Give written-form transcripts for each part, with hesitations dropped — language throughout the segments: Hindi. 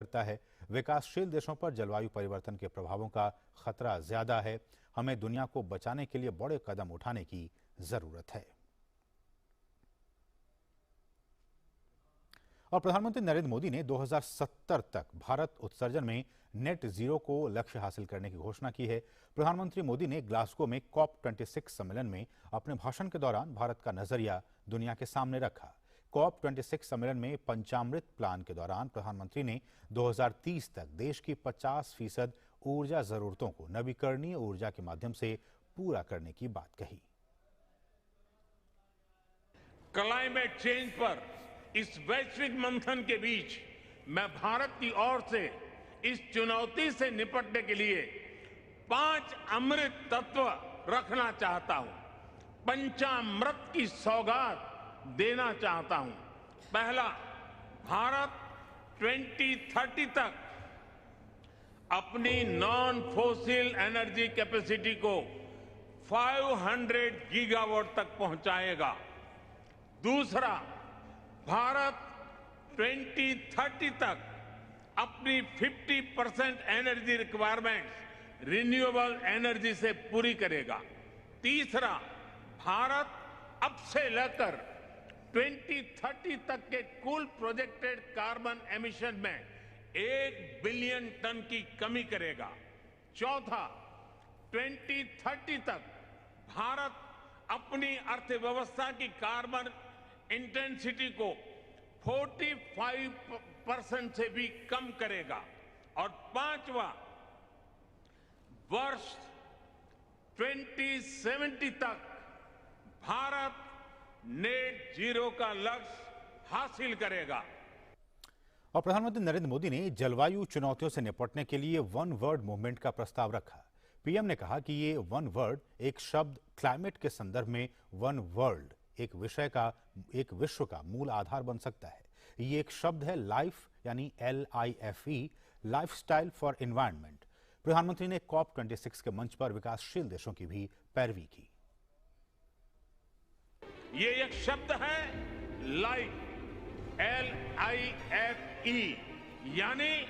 करता है। विकासशील देशों पर जलवायु परिवर्तन के प्रभावों का खतरा ज्यादा है। हमें दुनिया को बचाने के लिए बड़े कदम उठाने की जरूरत है। और प्रधानमंत्री नरेंद्र मोदी ने 2070 तक भारत उत्सर्जन में नेट जीरो को लक्ष्य हासिल करने की घोषणा की है। प्रधानमंत्री मोदी ने ग्लासगो में COP26 सम्मेलन में अपने भाषण के दौरान भारत का नजरिया दुनिया के सामने रखा। COP26 सम्मेलन में पंचामृत प्लान के दौरान प्रधानमंत्री ने 2030 तक देश की 50% ऊर्जा जरूरतों को नवीकरणीय ऊर्जा के माध्यम से पूरा करने की बात कही। क्लाइमेट चेंज पर इस वैश्विक मंथन के बीच मैं भारत की ओर से इस चुनौती से निपटने के लिए 5 अमृत तत्व रखना चाहता हूं, पंचामृत की सौगात देना चाहता हूं। पहला, भारत 2030 तक अपनी नॉन फोसिल एनर्जी कैपेसिटी को 500 गीगावाट तक पहुंचाएगा। दूसरा, भारत 2030 तक अपनी 50% एनर्जी रिक्वायरमेंट्स रिन्यूएबल एनर्जी से पूरी करेगा। तीसरा, भारत अब से लेकर 2030 तक के कुल प्रोजेक्टेड कार्बन एमिशन में 1 बिलियन टन की कमी करेगा। चौथा, 2030 तक भारत अपनी अर्थव्यवस्था की कार्बन इंटेंसिटी को 45% से भी कम करेगा। और पांचवा, वर्ष 2070 तक भारत नेट जीरो का लक्ष्य हासिल करेगा। और प्रधानमंत्री नरेंद्र मोदी ने जलवायु चुनौतियों से निपटने के लिए वन वर्ल्ड मूवमेंट का प्रस्ताव रखा। पीएम ने कहा कि ये वन वर्ल्ड एक शब्द क्लाइमेट के संदर्भ में वन वर्ल्ड एक विश्व का मूल आधार बन सकता है। ये एक शब्द है लाइफ, यानी LIFE, लाइफस्टाइल फॉर एनवायरनमेंट। प्रधानमंत्री ने COP26 के मंच पर विकासशील देशों की भी पैरवी की। ये एक शब्द है लाइफ, LIFE, यानी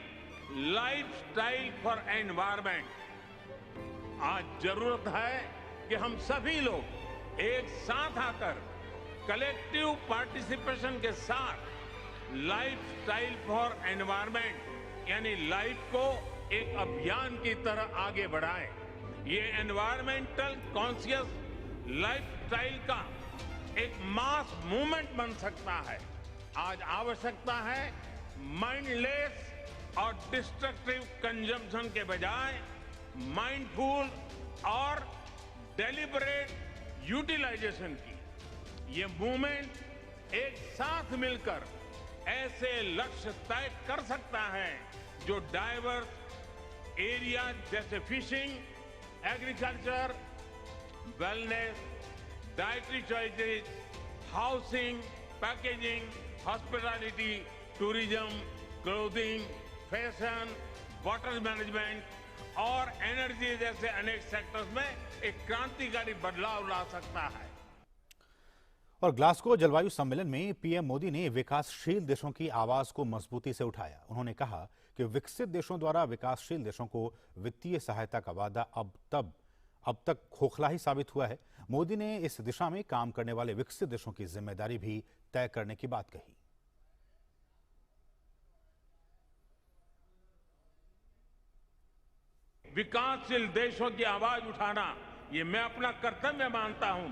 लाइफस्टाइल फॉर एनवायरनमेंट। आज जरूरत है कि हम सभी लोग एक साथ आकर कलेक्टिव पार्टिसिपेशन के साथ लाइफस्टाइल फॉर एनवायरनमेंट यानी लाइफ को एक अभियान की तरह आगे बढ़ाएं। ये एनवायरमेंटल कॉन्शियस लाइफस्टाइल का एक मास मूवमेंट बन सकता है। आज आवश्यकता है माइंडलेस और डिस्ट्रक्टिव कंजम्पशन के बजाय माइंडफुल और डेलिबरेट यूटिलाइजेशन की। ये मूवमेंट एक साथ मिलकर ऐसे लक्ष्य तय कर सकता है जो डाइवर्स एरिया जैसे fishing, agriculture, wellness, dietary choices, housing, packaging, hospitality, tourism, clothing, fashion, water management और एनर्जी जैसे अनेक सेक्टर्स में एक क्रांतिकारी बदलाव ला सकता है। और ग्लासगो जलवायु सम्मेलन में पीएम मोदी ने विकासशील देशों की आवाज को मजबूती से उठाया। उन्होंने कहा कि विकसित देशों द्वारा विकासशील देशों को वित्तीय सहायता का वादा अब तक खोखला ही साबित हुआ है। मोदी ने इस दिशा में काम करने वाले विकसित देशों की जिम्मेदारी भी तय करने की बात कही। विकासशील देशों की आवाज उठाना ये मैं अपना कर्तव्य मानता हूं।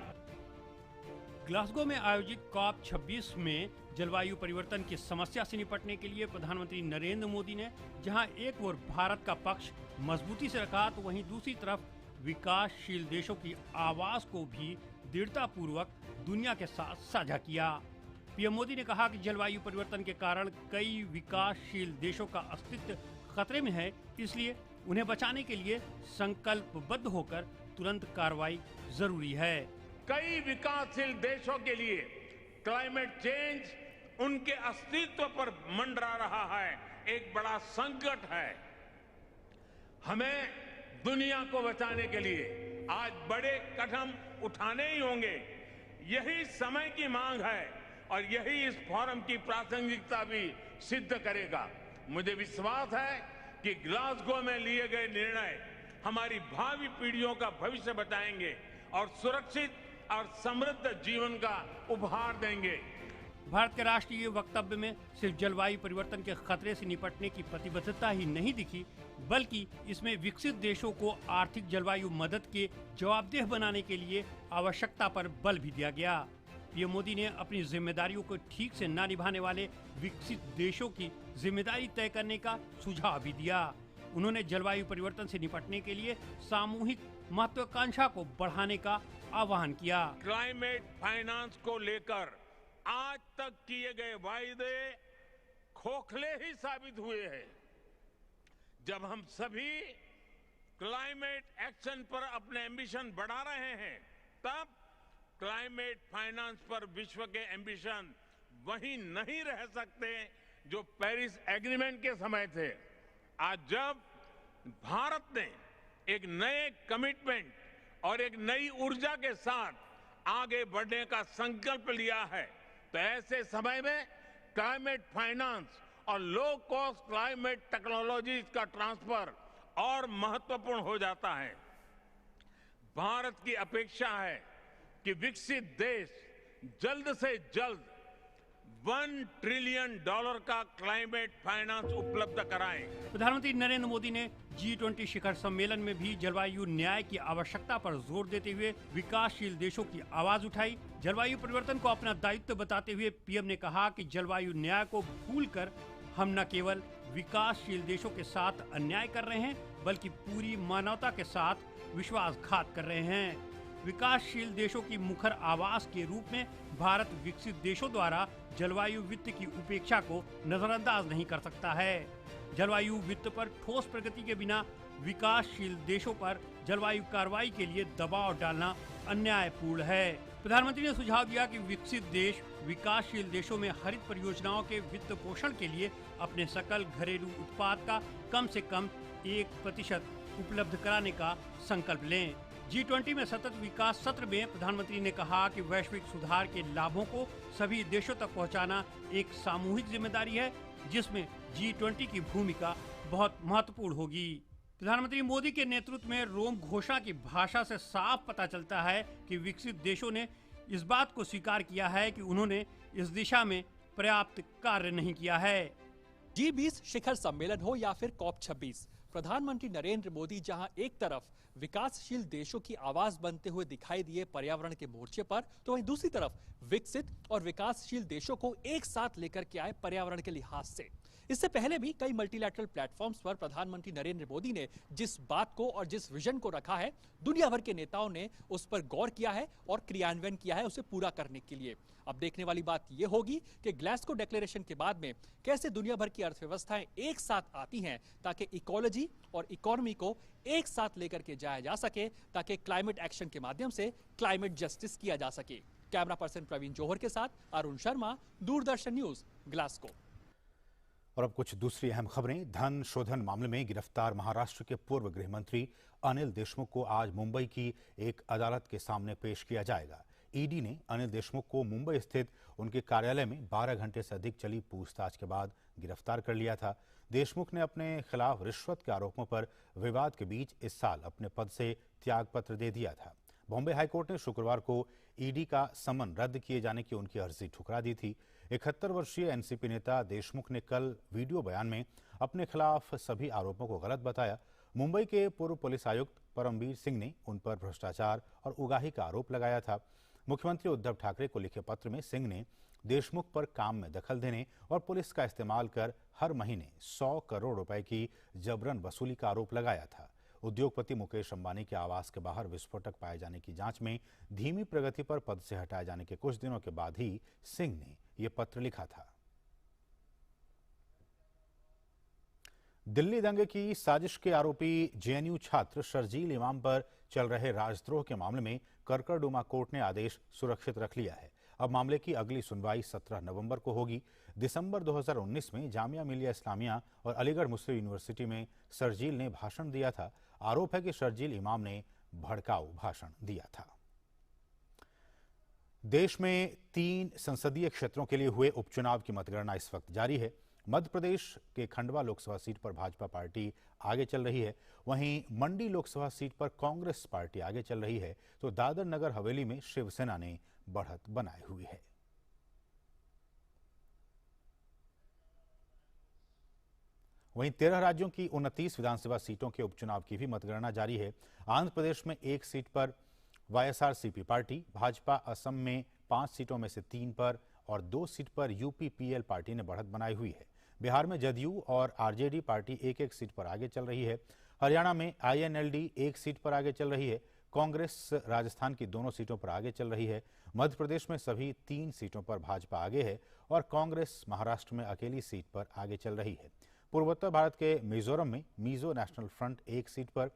ग्लासगो में आयोजित COP26 में जलवायु परिवर्तन की समस्या से निपटने के लिए प्रधानमंत्री नरेंद्र मोदी ने जहां एक ओर भारत का पक्ष मजबूती से रखा, तो वहीं दूसरी तरफ विकासशील देशों की आवाज को भी दृढ़तापूर्वक दुनिया के साथ साझा किया। पीएम मोदी ने कहा कि जलवायु परिवर्तन के कारण कई विकासशील देशों का अस्तित्व खतरे में है, इसलिए उन्हें बचाने के लिए संकल्पबद्ध होकर तुरंत कार्रवाई जरूरी है। कई विकासशील देशों के लिए क्लाइमेट चेंज उनके अस्तित्व पर मंडरा रहा है, एक बड़ा संकट है। हमें दुनिया को बचाने के लिए आज बड़े कदम उठाने ही होंगे। यही समय की मांग है और यही इस फोरम की प्रासंगिकता भी सिद्ध करेगा। मुझे विश्वास है कि ग्लासगो में लिए गए निर्णय हमारी भावी पीढ़ियों का भविष्य बताएंगे और सुरक्षित और समृद्ध जीवन का उपहार देंगे। भारत के राष्ट्रीय वक्तव्य में सिर्फ जलवायु परिवर्तन के खतरे से निपटने की प्रतिबद्धता ही नहीं दिखी, बल्कि इसमें विकसित देशों को आर्थिक जलवायु मदद के जवाबदेह बनाने के लिए आवश्यकता पर बल भी दिया गया। पीएम मोदी ने अपनी जिम्मेदारियों को ठीक से न निभाने वाले विकसित देशों की जिम्मेदारी तय करने का सुझाव भी दिया। उन्होंने जलवायु परिवर्तन से निपटने के लिए सामूहिक महत्वाकांक्षा को बढ़ाने का आह्वान किया। क्लाइमेट फाइनेंस को लेकर आज तक किए गए वायदे खोखले ही साबित हुए हैं। जब हम सभी क्लाइमेट एक्शन पर अपने एम्बिशन बढ़ा रहे हैं, तब क्लाइमेट फाइनेंस पर विश्व के एम्बिशन वहीं नहीं रह सकते जो पेरिस एग्रीमेंट के समय थे। आज जब भारत ने एक नए कमिटमेंट और एक नई ऊर्जा के साथ आगे बढ़ने का संकल्प लिया है, तो ऐसे समय में क्लाइमेट फाइनेंस और लो कॉस्ट क्लाइमेट टेक्नोलॉजीज का ट्रांसफर और महत्वपूर्ण हो जाता है। भारत की अपेक्षा है कि विकसित देश जल्द से जल्द $1 ट्रिलियन का क्लाइमेट फाइनेंस उपलब्ध कराएं। प्रधानमंत्री नरेंद्र मोदी ने G20 शिखर सम्मेलन में भी जलवायु न्याय की आवश्यकता पर जोर देते हुए विकासशील देशों की आवाज उठाई। जलवायु परिवर्तन को अपना दायित्व बताते हुए पीएम ने कहा कि जलवायु न्याय को भूलकर हम न केवल विकासशील देशों के साथ अन्याय कर रहे हैं, बल्कि पूरी मानवता के साथ विश्वासघात कर रहे हैं। विकासशील देशों की मुखर आवाज के रूप में भारत विकसित देशों द्वारा जलवायु वित्त की उपेक्षा को नजरअंदाज नहीं कर सकता है। जलवायु वित्त पर ठोस प्रगति के बिना विकासशील देशों पर जलवायु कार्रवाई के लिए दबाव डालना अन्यायपूर्ण है। प्रधानमंत्री ने सुझाव दिया कि विकसित देश विकासशील देशों में हरित परियोजनाओं के वित्त पोषण के लिए अपने सकल घरेलू उत्पाद का कम से कम 1% उपलब्ध कराने का संकल्प लें। G20 में सतत विकास सत्र में प्रधानमंत्री ने कहा कि वैश्विक सुधार के लाभों को सभी देशों तक पहुंचाना एक सामूहिक जिम्मेदारी है, जिसमें G20 की भूमिका बहुत महत्वपूर्ण होगी। प्रधानमंत्री मोदी के नेतृत्व में रोम घोषणा की भाषा से साफ पता चलता है कि विकसित देशों ने इस बात को स्वीकार किया है कि उन्होंने इस दिशा में पर्याप्त कार्य नहीं किया है। G20 शिखर सम्मेलन हो या फिर COP26, प्रधानमंत्री नरेंद्र मोदी जहां एक तरफ विकासशील देशों की आवाज बनते हुए दिखाई दिए पर्यावरण के मोर्चे पर, तो वहीं दूसरी तरफ विकसित और विकासशील देशों को एक साथ लेकर के आए पर्यावरण के लिहाज से। इससे पहले भी कई मल्टीलैटरल प्लेटफॉर्म्स पर प्रधानमंत्री नरेंद्र मोदी ने जिस बात को और जिस विजन को रखा है, दुनिया भर के नेताओं ने उस पर गौर किया है और क्रियान्वयन किया है उसे पूरा करने के लिए। अब देखने वाली बात यह होगी कि ग्लासगो डिक्लेरेशन के बाद में कैसे दुनिया भर की अर्थव्यवस्थाएं एक साथ आती हैं ताकि इकोलॉजी और इकोनॉमी को एक साथ लेकर के जाया जा सके, ताकि क्लाइमेट एक्शन के माध्यम से क्लाइमेट जस्टिस किया जा सके। कैमरा पर्सन प्रवीण जौहर के साथ अरुण शर्मा, दूरदर्शन न्यूज, ग्लासगो। और अब कुछ दूसरी अहम खबरें। धन शोधन मामले में गिरफ्तार महाराष्ट्र के पूर्व गृह मंत्री अनिल देशमुख को आज मुंबई की एक अदालत के सामने पेश किया जाएगा। ईडी ने अनिल देशमुख को मुंबई स्थित उनके कार्यालय में 12 घंटे से अधिक चली पूछताछ के बाद गिरफ्तार कर लिया था। देशमुख ने अपने खिलाफ रिश्वत के आरोपों पर विवाद के बीच इस साल अपने पद से त्यागपत्र दे दिया था। बॉम्बे हाईकोर्ट ने शुक्रवार को ईडी का समन रद्द किए जाने की उनकी अर्जी ठुकरा दी थी। 71 वर्षीय एनसीपी नेता देशमुख ने कल वीडियो बयान में अपने खिलाफ सभी आरोपों को गलत बताया। मुंबई के पूर्व पुलिस आयुक्त परमवीर सिंह ने उन पर भ्रष्टाचार और उगाही का आरोप लगाया था। मुख्यमंत्री उद्धव ठाकरे को लिखे पत्र में सिंह ने देशमुख पर काम में दखल देने और पुलिस का इस्तेमाल कर हर महीने 100 करोड़ रुपए की जबरन वसूली का आरोप लगाया था। उद्योगपति मुकेश अंबानी के आवास के बाहर विस्फोटक पाए जाने की जांच में धीमी प्रगति पर पद से हटाए जाने के कुछ दिनों के बाद ही सिंह ने यह पत्र लिखा था। दिल्ली दंगे की साजिश के आरोपी जेएनयू छात्र शर्जील इमाम पर चल रहे राजद्रोह के मामले में करकरडुमा कोर्ट ने आदेश सुरक्षित रख लिया है। अब मामले की अगली सुनवाई 17 नवंबर को होगी। दिसंबर 2019 में जामिया मिलिया इस्लामिया और अलीगढ़ मुस्लिम यूनिवर्सिटी में शर्जील ने भाषण दिया था। आरोप है कि शर्जील इमाम ने भड़काऊ भाषण दिया था। देश में 3 संसदीय क्षेत्रों के लिए हुए उपचुनाव की मतगणना इस वक्त जारी है। मध्य प्रदेश के खंडवा लोकसभा सीट पर भाजपा पार्टी आगे चल रही है, वहीं मंडी लोकसभा सीट पर कांग्रेस पार्टी आगे चल रही है, तो दादर नगर हवेली में शिवसेना ने बढ़त बनाई हुई है। वहीं 13 राज्यों की 29 विधानसभा सीटों के उपचुनाव की भी मतगणना जारी है। आंध्र प्रदेश में 1 सीट पर वाईएसआरसीपी पार्टी, भाजपा असम में 5 सीटों में से 3 पर और 2 सीट पर यूपीपीएल पार्टी ने बढ़त बनाई हुई है। बिहार में जदयू और आरजेडी पार्टी 1-1 सीट पर आगे चल रही है। हरियाणा में आईएनएलडी 1 सीट पर आगे चल रही है। कांग्रेस राजस्थान की दोनों सीटों पर आगे चल रही है। मध्य प्रदेश में सभी 3 सीटों पर भाजपा आगे है और कांग्रेस महाराष्ट्र में अकेली सीट पर आगे चल रही है। पूर्वोत्तर भारत के मिजोरम में मिजो नेशनल फ्रंट 1 सीट पर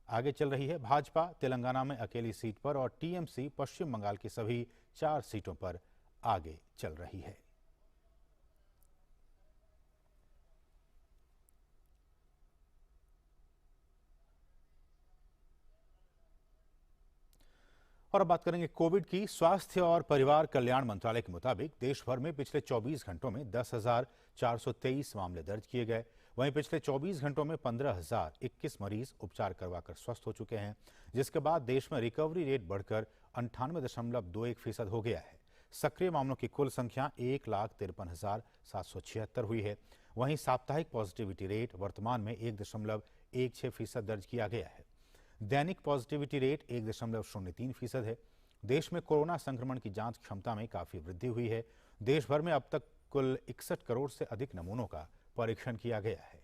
आगे चल रही है। भाजपा तेलंगाना में अकेली सीट पर और टीएमसी पश्चिम बंगाल की सभी 4 सीटों पर आगे चल रही है। और अब बात करेंगे कोविड की। स्वास्थ्य और परिवार कल्याण मंत्रालय के मुताबिक देश भर में पिछले 24 घंटों में 10,423 मामले दर्ज किए गए। वहीं पिछले 24 घंटों में 15,021 मरीज उपचार करवाकर स्वस्थ हो चुके हैं, जिसके बाद देश में रिकवरी रेट बढ़कर 98.21% हो गया है। सक्रिय मामलों की कुल संख्या 1,53,776 हुई है। वहीं साप्ताहिक पॉजिटिविटी रेट वर्तमान में 1.16% दर्ज किया गया है। दैनिक पॉजिटिविटी रेट 1.03% है। देश में कोरोना संक्रमण की जांच क्षमता में काफी वृद्धि हुई है। देश भर में अब तक कुल 61 करोड़ से अधिक नमूनों का परीक्षण किया गया है।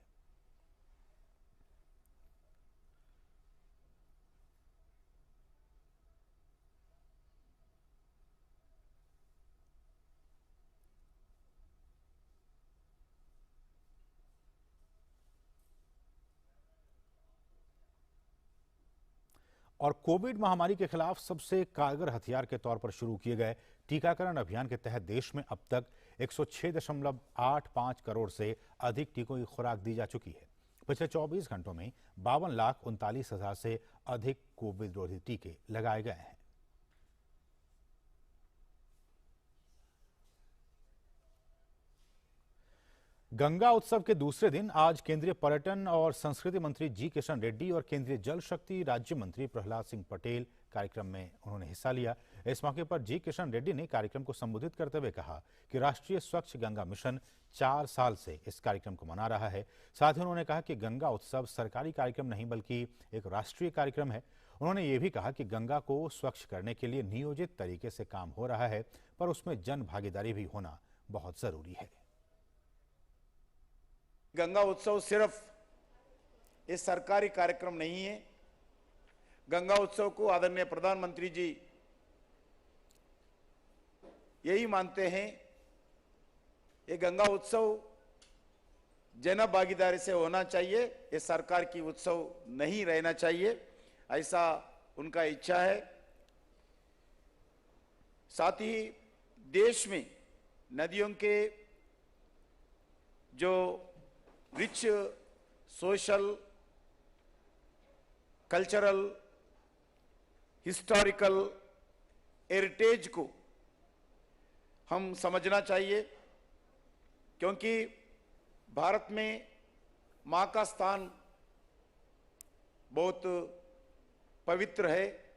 और कोविड महामारी के खिलाफ सबसे कारगर हथियार के तौर पर शुरू किए गए टीकाकरण अभियान के तहत देश में अब तक 106.85 करोड़ से अधिक टीकों की खुराक दी जा चुकी है। पिछले 24 घंटों में 52,39,000 से अधिक कोविड रोधी टीके लगाए गए हैं। गंगा उत्सव के दूसरे दिन आज केंद्रीय पर्यटन और संस्कृति मंत्री जी किशन रेड्डी और केंद्रीय जल शक्ति राज्य मंत्री प्रहलाद सिंह पटेल कार्यक्रम में उन्होंने हिस्सा लिया। इस मौके पर जी किशन रेड्डी ने कार्यक्रम को संबोधित करते हुए कहा कि राष्ट्रीय स्वच्छ गंगा मिशन 4 साल से इस कार्यक्रम को मना रहा है। साथ ही उन्होंने कहा कि गंगा उत्सव सरकारी कार्यक्रम नहीं बल्कि एक राष्ट्रीय कार्यक्रम है। उन्होंने ये भी कहा कि गंगा को स्वच्छ करने के लिए नियोजित तरीके से काम हो रहा है, पर उसमें जन भागीदारी भी होना बहुत जरूरी है। गंगा उत्सव सिर्फ एक सरकारी कार्यक्रम नहीं है। गंगा उत्सव को आदरणीय प्रधानमंत्री जी यही मानते हैं, ये गंगा उत्सव जन भागीदारी से होना चाहिए, ये सरकार की उत्सव नहीं रहना चाहिए, ऐसा उनका इच्छा है। साथ ही देश में नदियों के जो rich social, cultural, historical heritage को हम समझना चाहिए, क्योंकि भारत में मां का स्थान बहुत पवित्र है।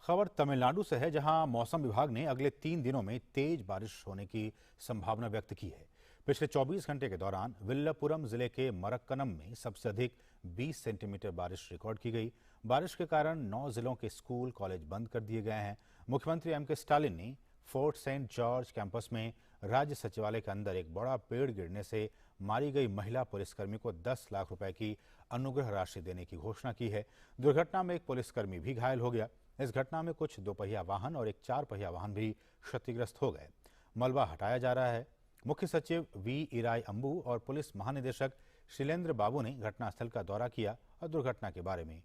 खबर तमिलनाडु से है, जहां मौसम विभाग ने अगले 3 दिनों में तेज बारिश होने की संभावना व्यक्त की है। पिछले 24 घंटे के दौरान विल्लपुरम जिले के मरक्कनम में सबसे अधिक 20 सेंटीमीटर बारिश रिकॉर्ड की गई। बारिश के कारण 9 जिलों के स्कूल कॉलेज बंद कर दिए गए हैं। मुख्यमंत्री एम के स्टालिन ने फोर्ट सेंट जॉर्ज कैंपस में राज्य सचिवालय के अंदर एक बड़ा पेड़ गिरने से मारी गई महिला पुलिसकर्मी को 10 लाख रुपए की अनुग्रह राशि देने की घोषणा की है। दुर्घटना में एक पुलिसकर्मी भी घायल हो गया। इस घटना में कुछ 2 पहिया वाहन और एक 4 पहिया वाहन भी क्षतिग्रस्त हो गए। मलबा हटाया जा रहा है। मुख्य सचिव वी इराई अंबू और पुलिस महानिदेशक शैलेंद्र बाबू ने घटनास्थल का दौरा किया और दुर्घटना के बारे में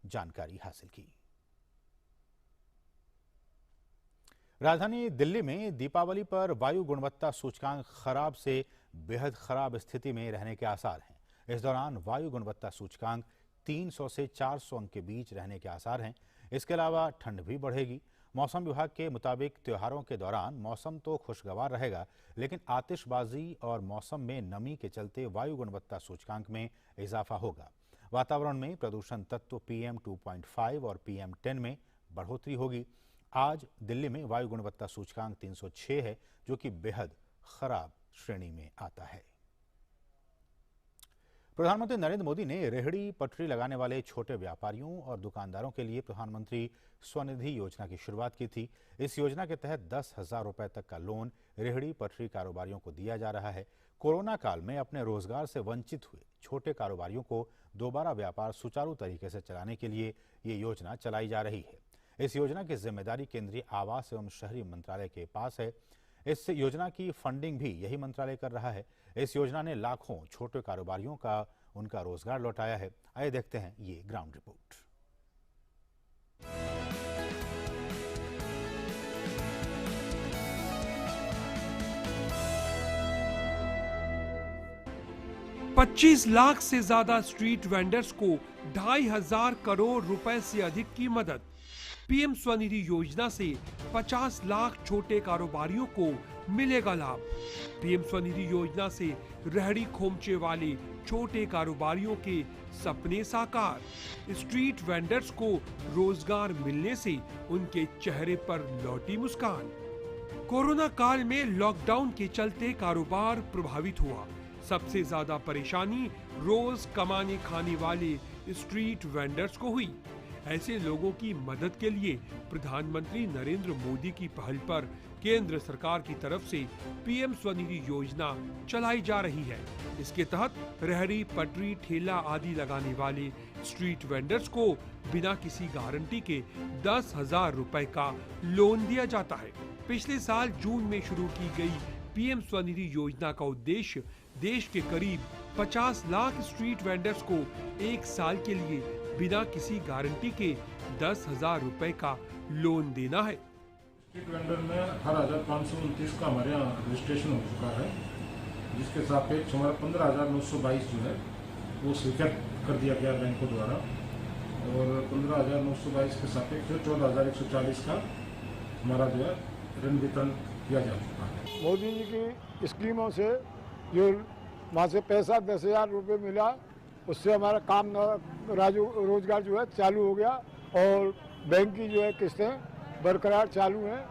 जानकारी हासिल की। राजधानी दिल्ली में दीपावली पर वायु गुणवत्ता सूचकांक खराब से बेहद खराब स्थिति में रहने के आसार हैं। इस दौरान वायु गुणवत्ता सूचकांक 300 से 400 अंक के बीच रहने के आसार हैं। इसके अलावा ठंड भी बढ़ेगी। मौसम विभाग के मुताबिक त्योहारों के दौरान मौसम तो खुशगवार रहेगा, लेकिन आतिशबाजी और मौसम में नमी के चलते वायु गुणवत्ता सूचकांक में इजाफा होगा। वातावरण में प्रदूषण तत्व PM 2.5 और PM 10 में बढ़ोतरी होगी। आज दिल्ली में वायु गुणवत्ता सूचकांक 306 है, जो कि बेहद खराब श्रेणी में आता है। प्रधानमंत्री नरेंद्र मोदी ने रेहड़ी पटरी लगाने वाले छोटे व्यापारियों और दुकानदारों के लिए प्रधानमंत्री स्वनिधि योजना की शुरुआत की थी। इस योजना के तहत 10,000 रुपए तक का लोन रेहड़ी पटरी कारोबारियों को दिया जा रहा है। कोरोना काल में अपने रोजगार से वंचित हुए छोटे कारोबारियों को दोबारा व्यापार सुचारू तरीके से चलाने के लिए ये योजना चलाई जा रही है। इस योजना की जिम्मेदारी केंद्रीय आवास एवं शहरी मंत्रालय के पास है। इस योजना की फंडिंग भी यही मंत्रालय कर रहा है। इस योजना ने लाखों छोटे कारोबारियों का उनका रोजगार लौटाया है। आइए देखते हैं ये ग्राउंड रिपोर्ट। $25 लाख से ज्यादा स्ट्रीट वेंडर्स को 2,500 करोड़ रुपए से अधिक की मदद। पीएम स्वनिधि योजना से 50 लाख छोटे कारोबारियों को मिलेगा लाभ। पीएम स्वनिधि योजना से रेहड़ी खोमचे वाले छोटे कारोबारियों के सपने साकार। स्ट्रीट वेंडर्स को रोजगार मिलने से उनके चेहरे पर लौटी मुस्कान। कोरोना काल में लॉकडाउन के चलते कारोबार प्रभावित हुआ। सबसे ज्यादा परेशानी रोज कमाने खाने वाले स्ट्रीट वेंडर्स को हुई। ऐसे लोगों की मदद के लिए प्रधानमंत्री नरेंद्र मोदी की पहल पर केंद्र सरकार की तरफ से पीएम स्वनिधि योजना चलाई जा रही है। इसके तहत रेहड़ी पटरी ठेला आदि लगाने वाले स्ट्रीट वेंडर्स को बिना किसी गारंटी के 10,000 रुपए का लोन दिया जाता है। पिछले साल जून में शुरू की गई पीएम स्वनिधि योजना का उद्देश्य देश के करीब 50 लाख स्ट्रीट वेंडर्स को एक साल के लिए बिना किसी गारंटी के 10,000 रुपए का लोन देना है। स्ट्रीट वेंडर में 18,529 का हमारे यहाँ रजिस्ट्रेशन हो चुका है, जिसके सापेक्ष हमारा 15,922 जो है वो स्वीकृत कर दिया गया बैंकों द्वारा, और 15,922 के सापेक्ष 14,140 का हमारा जो है ऋण वितरण किया जा चुका है। मोदी जी की स्कीमों से जो वहाँ से पैसा 10,000 रुपये मिला, उससे हमारा काम रोजगार जो है चालू हो गया, और बैंक की जो है किस्तें बरकरार चालू हैं।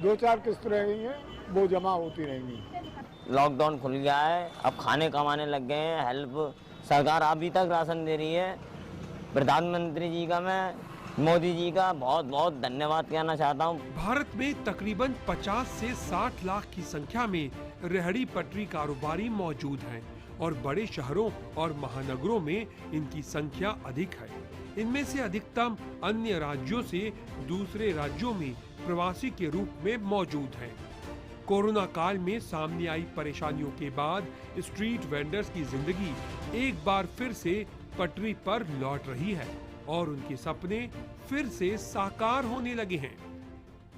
2-4 किस्त रह गई हैं, वो जमा होती रहेंगी। लॉकडाउन खुल गया है, अब खाने कमाने लग गए हैं। हेल्प सरकार अभी तक राशन दे रही है। प्रधानमंत्री जी का, मैं मोदी जी का बहुत बहुत धन्यवाद कहना चाहता हूँ। भारत में तकरीबन 50 से 60 लाख की संख्या में रेहड़ी पटरी कारोबारी मौजूद हैं, और बड़े शहरों और महानगरों में इनकी संख्या अधिक है। इनमें से अधिकतम अन्य राज्यों से दूसरे राज्यों में प्रवासी के रूप में मौजूद हैं। कोरोना काल में सामने आई परेशानियों के बाद स्ट्रीट वेंडर्स की जिंदगी एक बार फिर से पटरी पर लौट रही है, और उनके सपने फिर से साकार होने लगे हैं।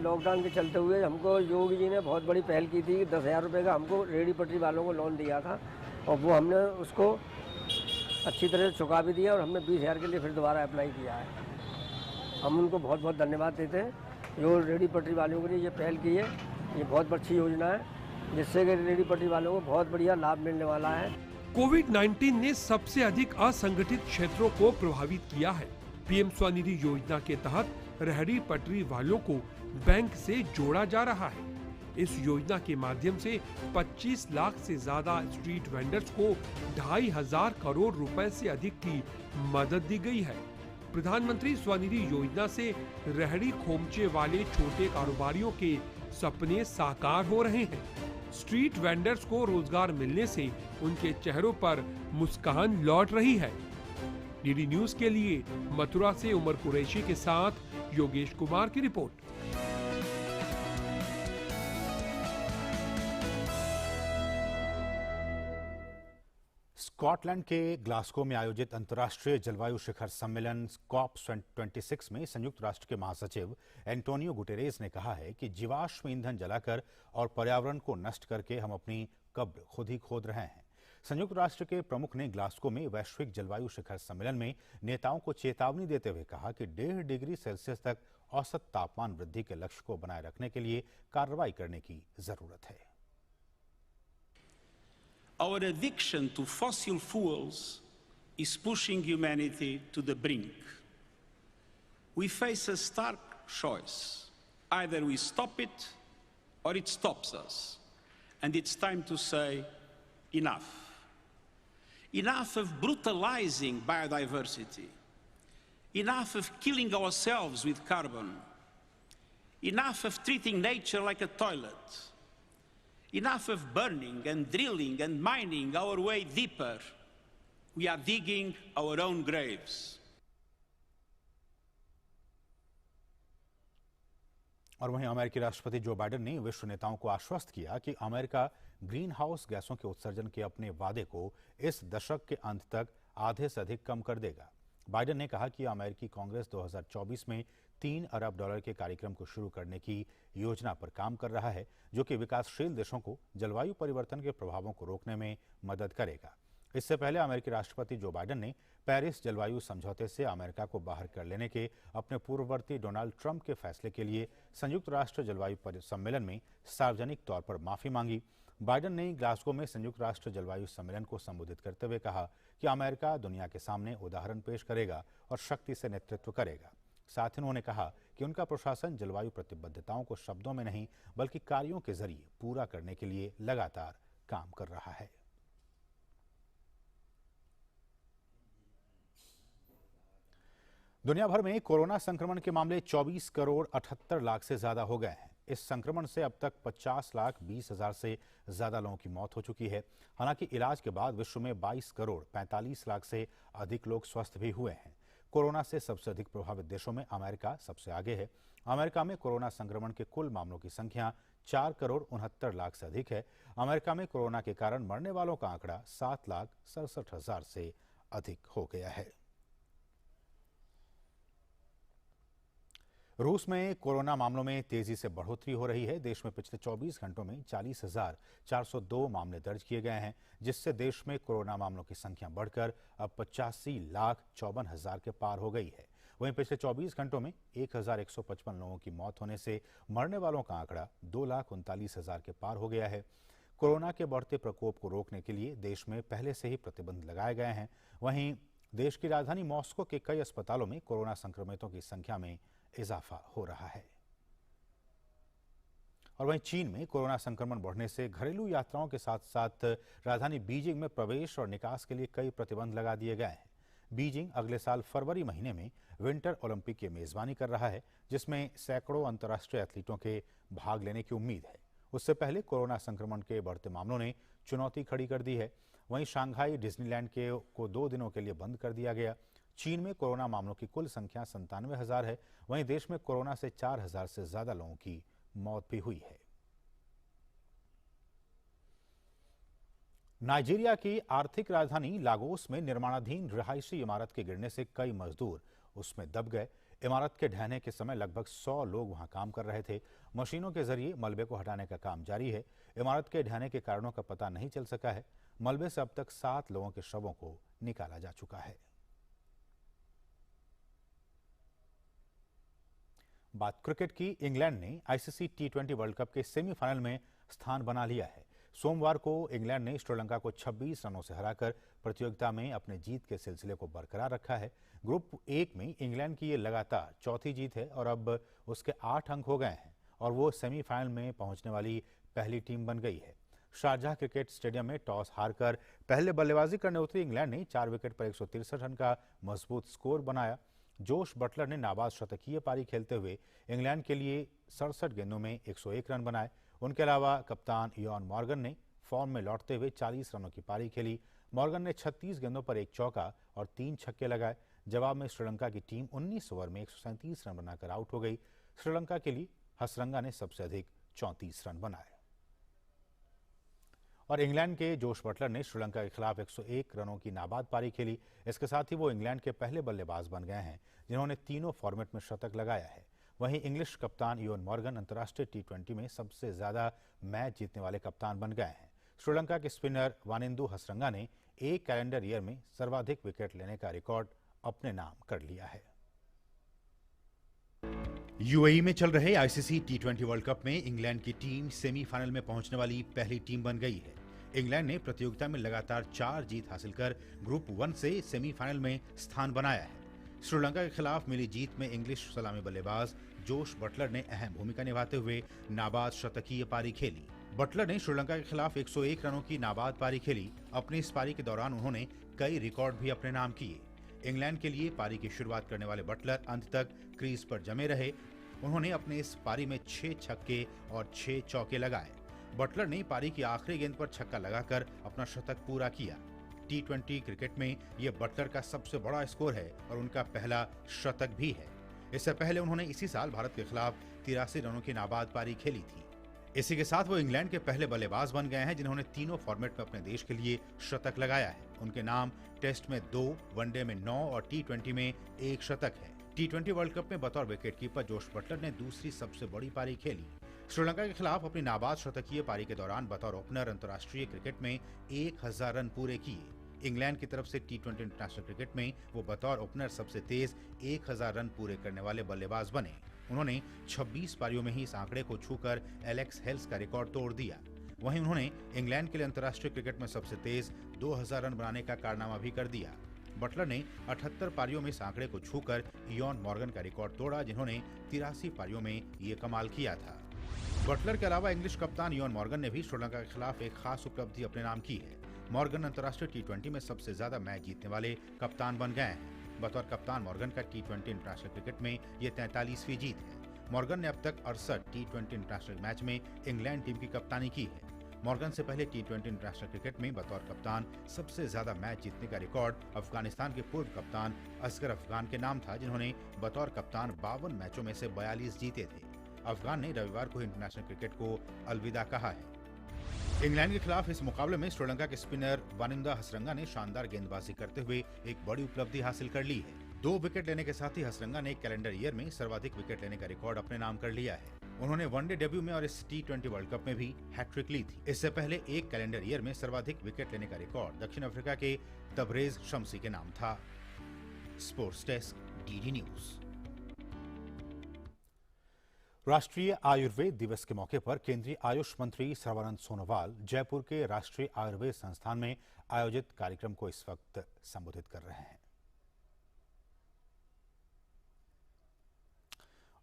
लॉकडाउन के चलते हुए हमको योगी जी ने बहुत बड़ी पहल की थी। 10,000 रुपये का हमको रेहड़ी पटरी वालों को लोन दिया था, और वो हमने उसको अच्छी तरह से चुका भी दिया, और हमने 20,000 के लिए फिर दोबारा अप्लाई किया है। हम उनको बहुत बहुत धन्यवाद देते हैं जो रेहड़ी पटरी वालों के लिए ये पहल की है। ये बहुत अच्छी योजना है, जिससे कि रेहड़ी पटरी वालों को बहुत बढ़िया लाभ मिलने वाला है। कोविड-19 ने सबसे अधिक असंगठित क्षेत्रों को प्रभावित किया है। पीएम स्वनिधि योजना के तहत रेहड़ी पटरी वालों को बैंक से जोड़ा जा रहा है। इस योजना के माध्यम से 25 लाख से ज्यादा स्ट्रीट वेंडर्स को 2,500 करोड़ रुपए से अधिक की मदद दी गई है। प्रधानमंत्री स्वनिधि योजना से रेहड़ी खोमचे वाले छोटे कारोबारियों के सपने साकार हो रहे हैं। स्ट्रीट वेंडर्स को रोजगार मिलने से उनके चेहरों पर मुस्कान लौट रही है। डीडी न्यूज के लिए मथुरा से उमर कुरैशी के साथ योगेश कुमार की रिपोर्ट। स्कॉटलैंड के ग्लासगो में आयोजित अंतर्राष्ट्रीय जलवायु शिखर सम्मेलन COP26 में संयुक्त राष्ट्र के महासचिव एंटोनियो गुटेरेस ने कहा है कि जीवाश्म ईंधन जलाकर और पर्यावरण को नष्ट करके हम अपनी कब्र खुद ही खोद रहे हैं। संयुक्त राष्ट्र के प्रमुख ने ग्लासगो में वैश्विक जलवायु शिखर सम्मेलन में नेताओं को चेतावनी देते हुए कहा कि 1.5 डिग्री सेल्सियस तक औसत तापमान वृद्धि के लक्ष्य को बनाए रखने के लिए कार्रवाई करने की जरूरत है। Our addiction to fossil fuels is pushing humanity to the brink. We face a stark choice. Either we stop it or it stops us. And it's time to say enough. Enough of brutalizing biodiversity. Enough of killing ourselves with carbon. Enough of treating nature like a toilet. Enough of burning and drilling and mining our way deeper. We are digging our own graves. और वहीं अमेरिकी राष्ट्रपति जो बाइडेन ने विश्व नेताओं को आश्वस्त किया कि अमेरिका ग्रीन हाउस गैसों के उत्सर्जन के अपने वादे को इस दशक के अंत तक आधे से अधिक कम कर देगा। बाइडेन ने कहा कि अमेरिकी कांग्रेस 2024 में $3 अरब के कार्यक्रम को शुरू करने की योजना पर काम कर रहा है, जो कि विकासशील देशों को जलवायु परिवर्तन के प्रभावों को रोकने में मदद करेगा। इससे पहले अमेरिकी राष्ट्रपति जो बाइडेन ने पेरिस जलवायु समझौते से अमेरिका को बाहर कर लेने के अपने पूर्ववर्ती डोनाल्ड ट्रंप के फैसले के लिए संयुक्त राष्ट्र जलवायु सम्मेलन में सार्वजनिक तौर पर माफी मांगी। बाइडेन ने ग्लासगो में संयुक्त राष्ट्र जलवायु सम्मेलन को संबोधित करते हुए कहा कि अमेरिका दुनिया के सामने उदाहरण पेश करेगा और शक्ति से नेतृत्व करेगा। साथ ही उन्होंने कहा कि उनका प्रशासन जलवायु प्रतिबद्धताओं को शब्दों में नहीं बल्कि कार्यों के जरिए पूरा करने के लिए लगातार काम कर रहा है। दुनिया भर में कोरोना संक्रमण के मामले 24 करोड़ 78 लाख से ज्यादा हो गए हैं। इस संक्रमण से अब तक 50,20,000 से ज्यादा लोगों की मौत हो चुकी है। हालांकि इलाज के बाद विश्व में 22 करोड़ 45 लाख से अधिक लोग स्वस्थ भी हुए हैं। कोरोना से सबसे अधिक प्रभावित देशों में अमेरिका सबसे आगे है। अमेरिका में कोरोना संक्रमण के कुल मामलों की संख्या 4 करोड़ 69 लाख से अधिक है। अमेरिका में कोरोना के कारण मरने वालों का आंकड़ा 7,67,000 से अधिक हो गया है। रूस में कोरोना मामलों में तेजी से बढ़ोतरी हो रही है। देश में पिछले 24 घंटों में 40,402 मामले दर्ज किए गए हैं, जिससे देश में कोरोना मामलों की संख्या बढ़कर अब 85,54,000 के पार हो गई है। वहीं पिछले 24 घंटों में 1,155 लोगों की मौत होने से मरने वालों का आंकड़ा 2,39,000 के पार हो गया है। कोरोना के बढ़ते प्रकोप को रोकने के लिए देश में पहले से ही प्रतिबंध लगाए गए हैं। वहीं देश की राजधानी मॉस्को के कई अस्पतालों में कोरोना संक्रमितों की संख्या में इजाफा हो रहा है। और वहीं चीन में कोरोना संक्रमण बढ़ने से घरेलू यात्राओं के साथ साथ राजधानी बीजिंग में प्रवेश और निकास के लिए कई प्रतिबंध लगा दिए गए हैं। बीजिंग अगले साल फरवरी महीने में विंटर ओलंपिक की मेजबानी कर रहा है, जिसमें सैकड़ों अंतर्राष्ट्रीय एथलीटों के भाग लेने की उम्मीद है। उससे पहले कोरोना संक्रमण के बढ़ते मामलों ने चुनौती खड़ी कर दी है। वहीं शंघाई डिज्नीलैंड को 2 दिनों के लिए बंद कर दिया गया। चीन में कोरोना मामलों की कुल संख्या 97,000 है। वहीं देश में कोरोना से 4,000 से ज्यादा लोगों की मौत भी हुई है। नाइजीरिया की आर्थिक राजधानी लागोस में निर्माणाधीन रिहायशी इमारत के गिरने से कई मजदूर उसमें दब गए। इमारत के ढहने के समय लगभग 100 लोग वहां काम कर रहे थे। मशीनों के जरिए मलबे को हटाने का काम जारी है। इमारत के ढहने के कारणों का पता नहीं चल सका है। मलबे से अब तक 7 लोगों के शवों को निकाला जा चुका है। बात क्रिकेट की। इंग्लैंड ने आईसीसी T20 वर्ल्ड कप के सेमीफाइनल में स्थान बना लिया है। सोमवार को इंग्लैंड ने श्रीलंका को 26 रनों से हराकर प्रतियोगिता में अपने जीत के सिलसिले को बरकरार रखा है। ग्रुप 1 में इंग्लैंड की ये लगातार चौथी जीत है और अब उसके 8 अंक हो गए हैं और वो सेमीफाइनल में पहुंचने वाली पहली टीम बन गई है। शारजाह क्रिकेट स्टेडियम में टॉस हारकर पहले बल्लेबाजी करने उतरी इंग्लैंड ने 4 विकेट पर 163 रन का मजबूत स्कोर बनाया। जोश बटलर ने नाबाद शतकीय पारी खेलते हुए इंग्लैंड के लिए 67 गेंदों में 101 रन बनाए। उनके अलावा कप्तान इयान मॉर्गन ने फॉर्म में लौटते हुए 40 रनों की पारी खेली। मॉर्गन ने 36 गेंदों पर 1 चौका और 3 छक्के लगाए। जवाब में श्रीलंका की टीम 19 ओवर में 137 रन बनाकर आउट हो गई। श्रीलंका के लिए हसरंगा ने सबसे अधिक 34 रन बनाए और इंग्लैंड के जोश बटलर ने श्रीलंका के खिलाफ 101 रनों की नाबाद पारी खेली। इसके साथ ही वो इंग्लैंड के पहले बल्लेबाज बन गए हैं जिन्होंने तीनों फॉर्मेट में शतक लगाया है। वहीं इंग्लिश कप्तान इयान मॉर्गन अंतर्राष्ट्रीय T20 में सबसे ज्यादा मैच जीतने वाले कप्तान बन गए हैं। श्रीलंका के स्पिनर वानिंदु हसरंगा ने एक कैलेंडर ईयर में सर्वाधिक विकेट लेने का रिकॉर्ड अपने नाम कर लिया है। यूएई में चल रहे आईसीसी टी20 वर्ल्ड कप में इंग्लैंड की टीम सेमीफाइनल में पहुंचने वाली पहली टीम बन गई है। इंग्लैंड ने प्रतियोगिता में लगातार 4 जीत हासिल कर ग्रुप 1 से सेमीफाइनल में स्थान बनाया है। श्रीलंका के खिलाफ मिली जीत में इंग्लिश सलामी बल्लेबाज जोश बटलर ने अहम भूमिका निभाते हुए नाबाद शतकीय पारी खेली। बटलर ने श्रीलंका के खिलाफ 101 रनों की नाबाद पारी खेली। अपनी इस पारी के दौरान उन्होंने कई रिकॉर्ड भी अपने नाम किए। इंग्लैंड के लिए पारी की शुरुआत करने वाले बटलर अंत तक क्रीज पर जमे रहे। उन्होंने अपने इस पारी में 6 छक्के और 6 चौके लगाए। बटलर ने पारी की आखिरी गेंद पर छक्का लगाकर अपना शतक पूरा किया। टी20 क्रिकेट में यह बटलर का सबसे बड़ा स्कोर है और उनका पहला शतक भी है। इससे पहले उन्होंने इसी साल भारत के खिलाफ 83 रनों की नाबाद पारी खेली थी। इसी के साथ वो इंग्लैंड के पहले बल्लेबाज बन गए हैं जिन्होंने तीनों फॉर्मेट में अपने देश के लिए शतक लगाया है। उनके नाम टेस्ट में 2, वनडे में 9 और टी20 में 1 शतक है। टी20 वर्ल्ड कप में बतौर विकेटकीपर जोश बटलर ने दूसरी सबसे बड़ी पारी खेली। श्रीलंका के खिलाफ अपनी नाबाद शतकीय पारी के दौरान बतौर ओपनर अंतर्राष्ट्रीय क्रिकेट में 1000 रन पूरे किए। इंग्लैंड की तरफ से टी20 इंटरनेशनल क्रिकेट में वो बतौर ओपनर सबसे तेज 1000 रन पूरे करने वाले बल्लेबाज बने। उन्होंने 26 पारियों में ही इस आंकड़े को छूकर एलेक्स हेल्स का रिकॉर्ड तोड़ दिया। वहीं उन्होंने इंग्लैंड के लिए अंतर्राष्ट्रीय क्रिकेट में सबसे तेज 2000 रन बनाने का कारनामा भी कर दिया। बटलर ने 78 पारियों में इस आंकड़े को छूकर इयॉन मॉर्गन का रिकॉर्ड तोड़ा, जिन्होंने 83 पारियों में ये कमाल किया था। बटलर के अलावा इंग्लिश कप्तान इयॉन मॉर्गन ने भी श्रीलंका के खिलाफ एक खास उपलब्धि अपने नाम की है। मॉर्गन अंतर्राष्ट्रीय टी20 में सबसे ज्यादा मैच जीतने वाले कप्तान बन गए हैं। बतौर कप्तान मॉर्गन का टी20 इंटरनेशनल क्रिकेट में ये 43वीं जीत है। मॉर्गन ने अब तक 68 टी20 इंटरनेशनल मैच में इंग्लैंड टीम की कप्तानी की है। मॉर्गन से पहले टी20 इंटरनेशनल क्रिकेट में बतौर कप्तान सबसे ज्यादा मैच जीतने का रिकॉर्ड अफगानिस्तान के पूर्व कप्तान असगर अफगान के नाम था, जिन्होंने बतौर कप्तान 52 मैचों में से 42 जीते थे। अफगान ने रविवार को इंटरनेशनल क्रिकेट को अलविदा कहा है। इंग्लैंड के खिलाफ इस मुकाबले में श्रीलंका के स्पिनर वानिंदा हसरंगा ने शानदार गेंदबाजी करते हुए एक बड़ी उपलब्धि हासिल कर ली है। 2 विकेट लेने के साथ ही हसरंगा ने कैलेंडर ईयर में सर्वाधिक विकेट लेने का रिकॉर्ड अपने नाम कर लिया है। उन्होंने वनडे डेब्यू में और इस टी20 वर्ल्ड कप में भी हैट्रिक ली थी। इससे पहले एक कैलेंडर ईयर में सर्वाधिक विकेट लेने का रिकॉर्ड दक्षिण अफ्रीका के तबरेज शम्सी के नाम था। Sports desk, DD news. राष्ट्रीय आयुर्वेद दिवस के मौके पर केंद्रीय आयुष मंत्री सर्बानंद सोनोवाल जयपुर के राष्ट्रीय आयुर्वेद संस्थान में आयोजित कार्यक्रम को इस वक्त संबोधित कर रहे हैं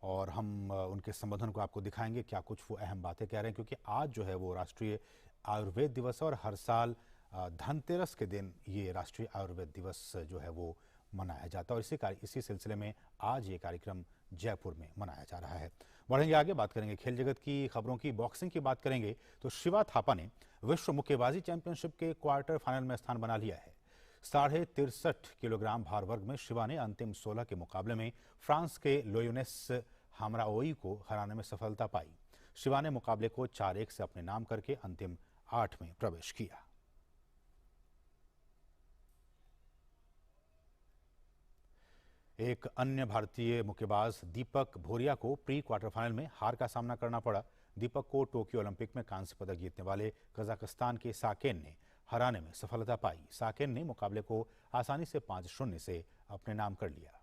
और हम उनके संबोधन को आपको दिखाएंगे क्या कुछ वो अहम बातें कह रहे हैं, क्योंकि आज जो है वो राष्ट्रीय आयुर्वेद दिवस और हर साल धनतेरस के दिन ये राष्ट्रीय आयुर्वेद दिवस जो है वो मनाया जाता है और इसी सिलसिले में आज ये कार्यक्रम जयपुर में मनाया जा रहा है। बढ़ेंगे आगे, बात करेंगे खेल जगत की खबरों की। बॉक्सिंग की बात करेंगे तो शिवा थापा ने विश्व मुक्केबाजी चैंपियनशिप के क्वार्टर फाइनल में स्थान बना लिया है। 63.5 किलोग्राम भार वर्ग में शिवा ने अंतिम 16 के मुकाबले में फ्रांस के लोयोनेस हमराओई को हराने में सफलता पाई। शिवा ने मुकाबले को 4-1 से अपने नाम करके अंतिम 8 में प्रवेश किया। एक अन्य भारतीय मुक्केबाज दीपक भोरिया को प्री क्वार्टर फाइनल में हार का सामना करना पड़ा। दीपक को टोक्यो ओलंपिक में कांस्य पदक जीतने वाले कजाकिस्तान के साकेन ने हराने में सफलता पाई। साकेन ने मुकाबले को आसानी से 5-0 से अपने नाम कर लिया।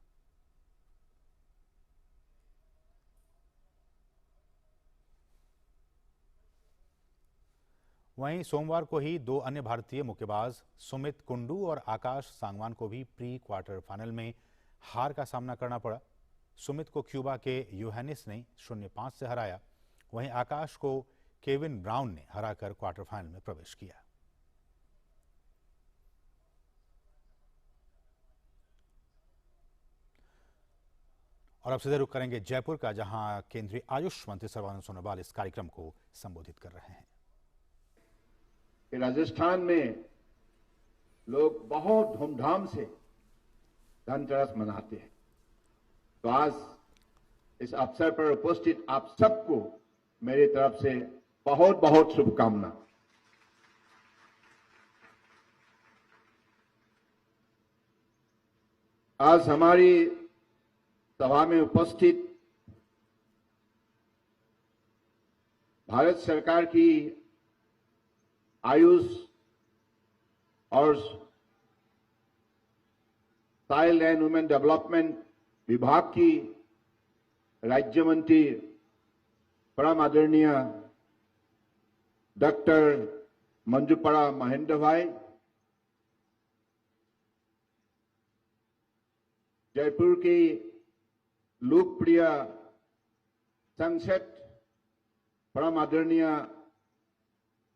वहीं सोमवार को ही 2 अन्य भारतीय मुक्केबाज सुमित कुंडू और आकाश सांगवान को भी प्री क्वार्टर फाइनल में हार का सामना करना पड़ा। सुमित को क्यूबा के यूहानिस ने 0-5 से हराया। वहीं आकाश को केविन ब्राउन ने हराकर क्वार्टर फाइनल में प्रवेश किया। और अब सीधे रुक करेंगे जयपुर का, जहां केंद्रीय आयुष मंत्री सर्बानंद सोनोवाल इस कार्यक्रम को संबोधित कर रहे हैं। राजस्थान में लोग बहुत धूमधाम से धनतेरस मनाते हैं, तो आज इस अवसर पर उपस्थित आप सबको मेरी तरफ से बहुत बहुत शुभकामना। आज हमारी सभा में उपस्थित भारत सरकार की आयुष और चाइल्ड एंड वुमेन डेवलपमेंट विभाग की राज्य मंत्री परम आदरणीय डॉक्टर मंजूपड़ा महेंद्र भाई, जयपुर की लोकप्रिय सांसद परम आदरणीय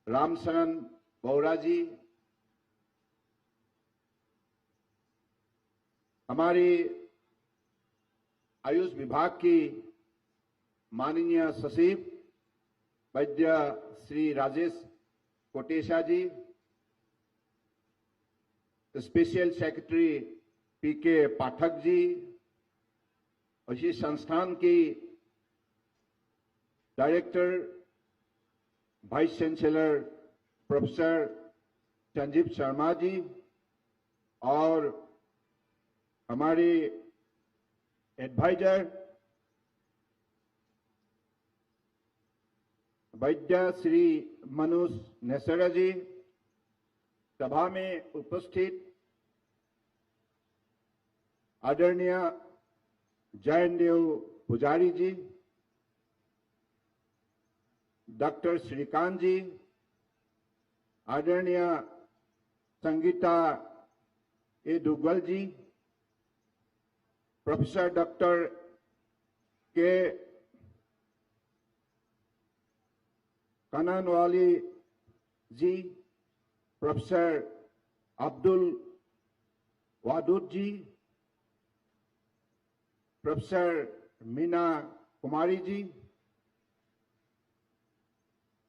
रामशरण बोहरा जी, हमारी आयुष विभाग की माननीय सचिव Vaidya Shri Rajesh Kotecha ji, special secretary PK Pathak ji, इसी संस्थान की director vice chancellor professor Sanjeev Sharma ji, और हमारे एडवाइजर वैद्य श्री मनोज नेसरा जी, सभा में उपस्थित आदरणीय जयदेव पुजारी जी, डॉक्टर श्रीकांत जी, आदरणीय संगीता ए दुग्गल जी, प्रोफेसर डॉक्टर के कनानवाली जी, प्रोफेसर अब्दुल वादुद जी, प्रोफेसर मीना कुमारी जी,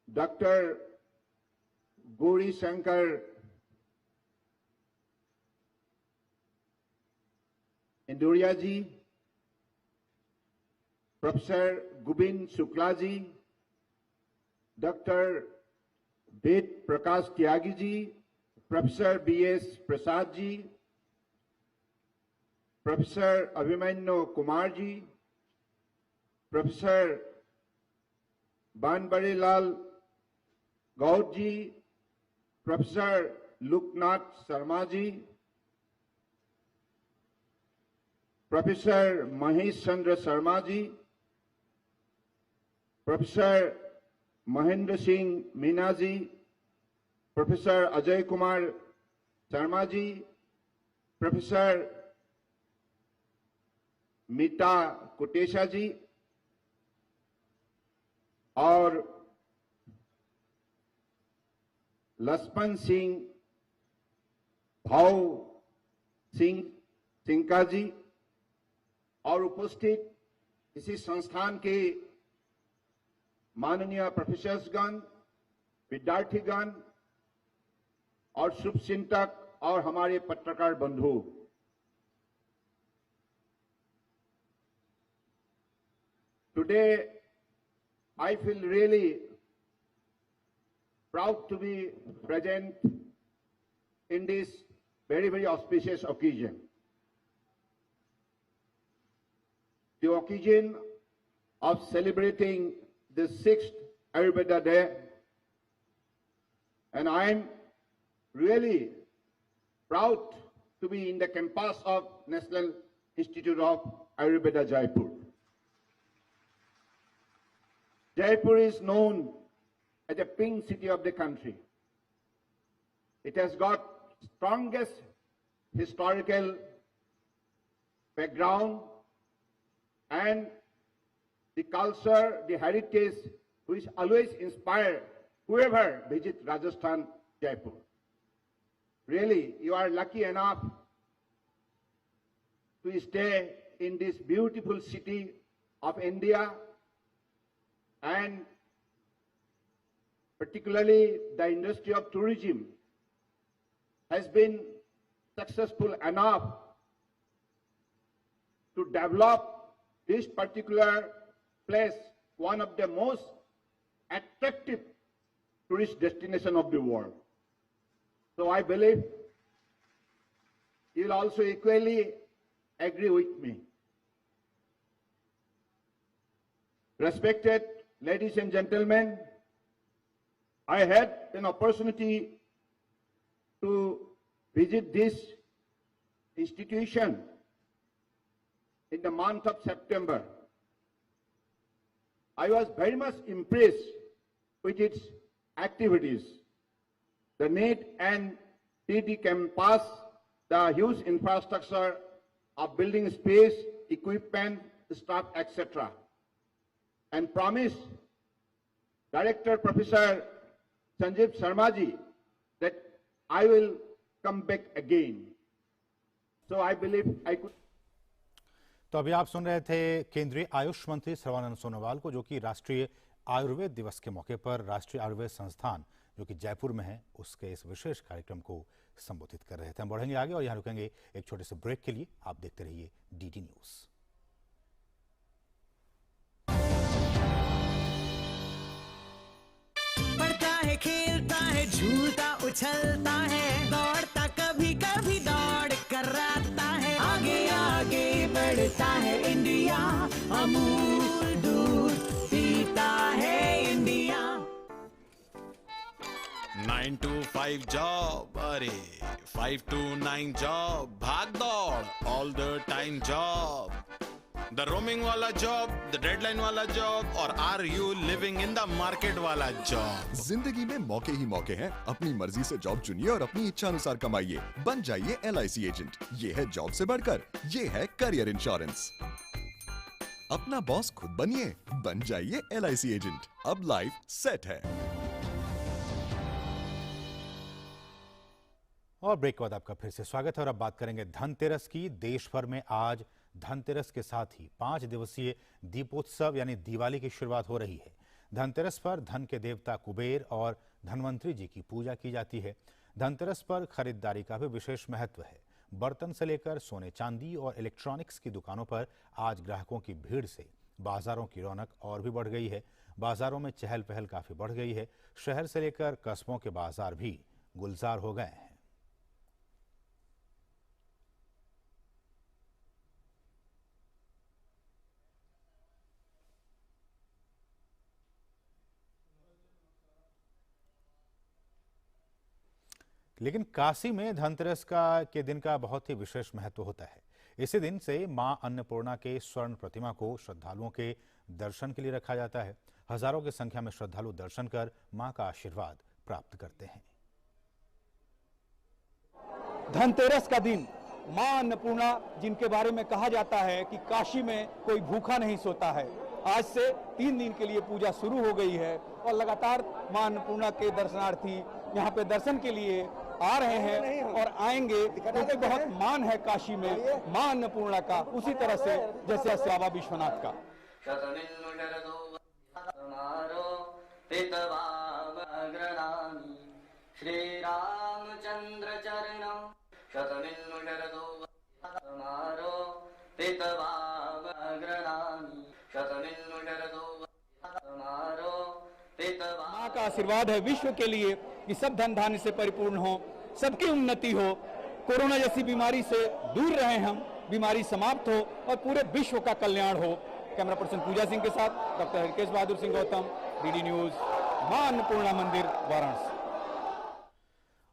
डॉक्टर गौरी शंकर इंदुरिया जी, professor Govind Shukla ji, doctor Ved Prakash Tyagi ji, professor BS Prasad ji, professor Abhimanyu Kumar ji, professor बनबरीलाल Gaur जी, professor Loknath Sharma ji, professor Mahesh Chandra Sharma ji, professor Mahendra Singh Meena ji, professor Ajay Kumar Sharma ji, professor मीता कोटेशा जी, और लक्ष्मण सिंह भाव सिंह जी, और उपस्थित इसी संस्थान के माननीय प्रोफेसर्सगण, विद्यार्थीगण और शुभचिंतक और हमारे पत्रकार बंधु, today I feel really proud to be present in this very, very auspicious occasion. The occasion of celebrating the 6th Ayurveda Day, and I am really proud to be in the campus of National Institute of Ayurveda, Jaipur. Jaipur is known as the pink city of the country. It has got strongest historical background and the culture, the heritage, which always inspire whoever visits Rajasthan, Jaipur. Really, you are lucky enough to stay in this beautiful city of India, and particularly the industry of tourism has been successful enough to develop this particular place, one of the most attractive tourist destination of the world. So I believe you will also equally agree with me. Respected ladies and gentlemen, I had an opportunity to visit this institution in the month of September, I was very much impressed with its activities. The NET and TT campus, the huge infrastructure of building space, equipment, staff, etc. And promise Director Professor Sanjeev Sharma ji that I will come back again. So I believe I could. तो अभी आप सुन रहे थे केंद्रीय आयुष मंत्री सर्बानंद सोनोवाल को, जो कि राष्ट्रीय आयुर्वेद दिवस के मौके पर राष्ट्रीय आयुर्वेद संस्थान जो कि जयपुर में है उसके इस विशेष कार्यक्रम को संबोधित कर रहे थे। हम बढ़ेंगे आगे और यहाँ रुकेंगे एक छोटे से ब्रेक के लिए। आप देखते रहिए डीडी न्यूज। पढ़ता है, खेलता है, झूलता उछलता है, दौड़ता कभी कभी दौड़ कराता है, आगे आगे बढ़ता है इंडिया, अमूल दूध पीता है इंडिया। 9 to 5 job, अरे 5 to 9 job, भाग दौड़ all the time job, the roaming वाला job, the deadline वाला job, और are you living in the market वाला job। जिंदगी में मौके ही मौके हैं, अपनी मर्जी से जॉब चुनिए और अपनी इच्छा अनुसार कमाइए। बन जाइए LIC एजेंट। ये है जॉब से बढ़कर, ये है करियर इंश्योरेंस। अपना बॉस खुद बनिए, बन जाइए LIC एजेंट। अब लाइफ सेट है। और ब्रेक के बाद आपका फिर से स्वागत है और अब बात करेंगे धनतेरस की। देश भर में आज धनतेरस के साथ ही 5 दिवसीय दीपोत्सव यानी दिवाली की शुरुआत हो रही है। धनतेरस पर धन के देवता कुबेर और धनवंतरी जी की पूजा की जाती है। धनतेरस पर खरीदारी का भी विशेष महत्व है। बर्तन से लेकर सोने चांदी और इलेक्ट्रॉनिक्स की दुकानों पर आज ग्राहकों की भीड़ से बाजारों की रौनक और भी बढ़ गई है। बाजारों में चहल पहल काफी बढ़ गई है। शहर से लेकर कस्बों के बाजार भी गुलजार हो गए हैं। लेकिन काशी में धनतेरस के दिन का बहुत ही विशेष महत्व होता है। इसी दिन से मां अन्नपूर्णा के स्वर्ण प्रतिमा को श्रद्धालुओं के दर्शन के लिए रखा जाता है। हजारों की संख्या में श्रद्धालु दर्शन कर मां का आशीर्वाद प्राप्त करते हैं। धनतेरस का दिन मां अन्नपूर्णा, जिनके बारे में कहा जाता है कि काशी में कोई भूखा नहीं सोता है, आज से 3 दिन के लिए पूजा शुरू हो गई है और लगातार मां अन्नपूर्णा के दर्शनार्थी यहाँ पे दर्शन के लिए आ रहे हैं और आएंगे, क्योंकि बहुत मान है काशी में मां अन्नपूर्णा का, उसी तरह से जैसे श्रावा विश्वनाथ का। श्री रामचंद्र चरणम मां का आशीर्वाद है विश्व के लिए कि सब धन धान्य से परिपूर्ण हो, सबकी उन्नति हो, कोरोना जैसी बीमारी से दूर रहे हम, बीमारी समाप्त हो और पूरे विश्व का कल्याण हो। कैमरा पर्सन पूजा सिंह के साथ doctor Harkesh Bahadur Singh Gautam, DD news, मां अन्नपूर्णा मंदिर, वाराणसी।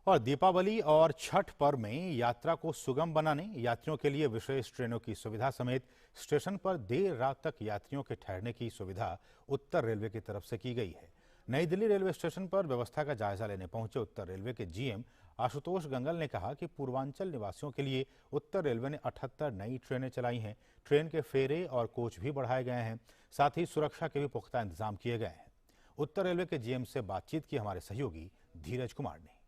और दीपावली और छठ पर्व में यात्रा को सुगम बनाने यात्रियों के लिए विशेष ट्रेनों की सुविधा समेत स्टेशन पर देर रात तक यात्रियों के ठहरने की सुविधा उत्तर रेलवे की तरफ से की गई है। नई दिल्ली रेलवे स्टेशन पर व्यवस्था का जायजा लेने पहुंचे उत्तर रेलवे के GM आशुतोष गंगल ने कहा कि पूर्वांचल निवासियों के लिए उत्तर रेलवे ने 78 नई ट्रेनें चलाई हैं। ट्रेन के फेरे और कोच भी बढ़ाए गए हैं, साथ ही सुरक्षा के भी पुख्ता इंतजाम किए गए हैं। उत्तर रेलवे के GM से बातचीत की हमारे सहयोगी धीरज कुमार ने।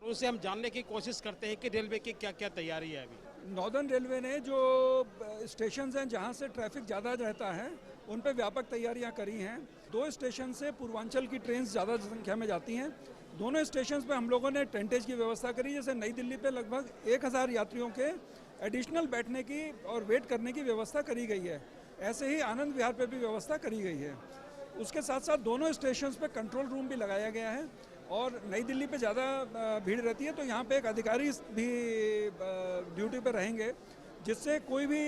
उससे हम जानने की कोशिश करते हैं कि रेलवे की क्या क्या तैयारी है अभी। नॉर्दर्न रेलवे ने जो स्टेशन हैं जहां से ट्रैफिक ज़्यादा रहता है उन पे व्यापक तैयारियां करी हैं। 2 स्टेशन से पूर्वांचल की ट्रेन ज़्यादा संख्या में जाती हैं। दोनों स्टेशन पे हम लोगों ने टेंटेज की व्यवस्था करी। जैसे नई दिल्ली पे लगभग 1000 यात्रियों के एडिशनल बैठने की और वेट करने की व्यवस्था करी गई है। ऐसे ही आनंद विहार पे भी व्यवस्था करी गई है। उसके साथ साथ दोनों स्टेशन पे कंट्रोल रूम भी लगाया गया है और नई दिल्ली पे ज़्यादा भीड़ रहती है तो यहाँ पे एक अधिकारी भी ड्यूटी पे रहेंगे जिससे कोई भी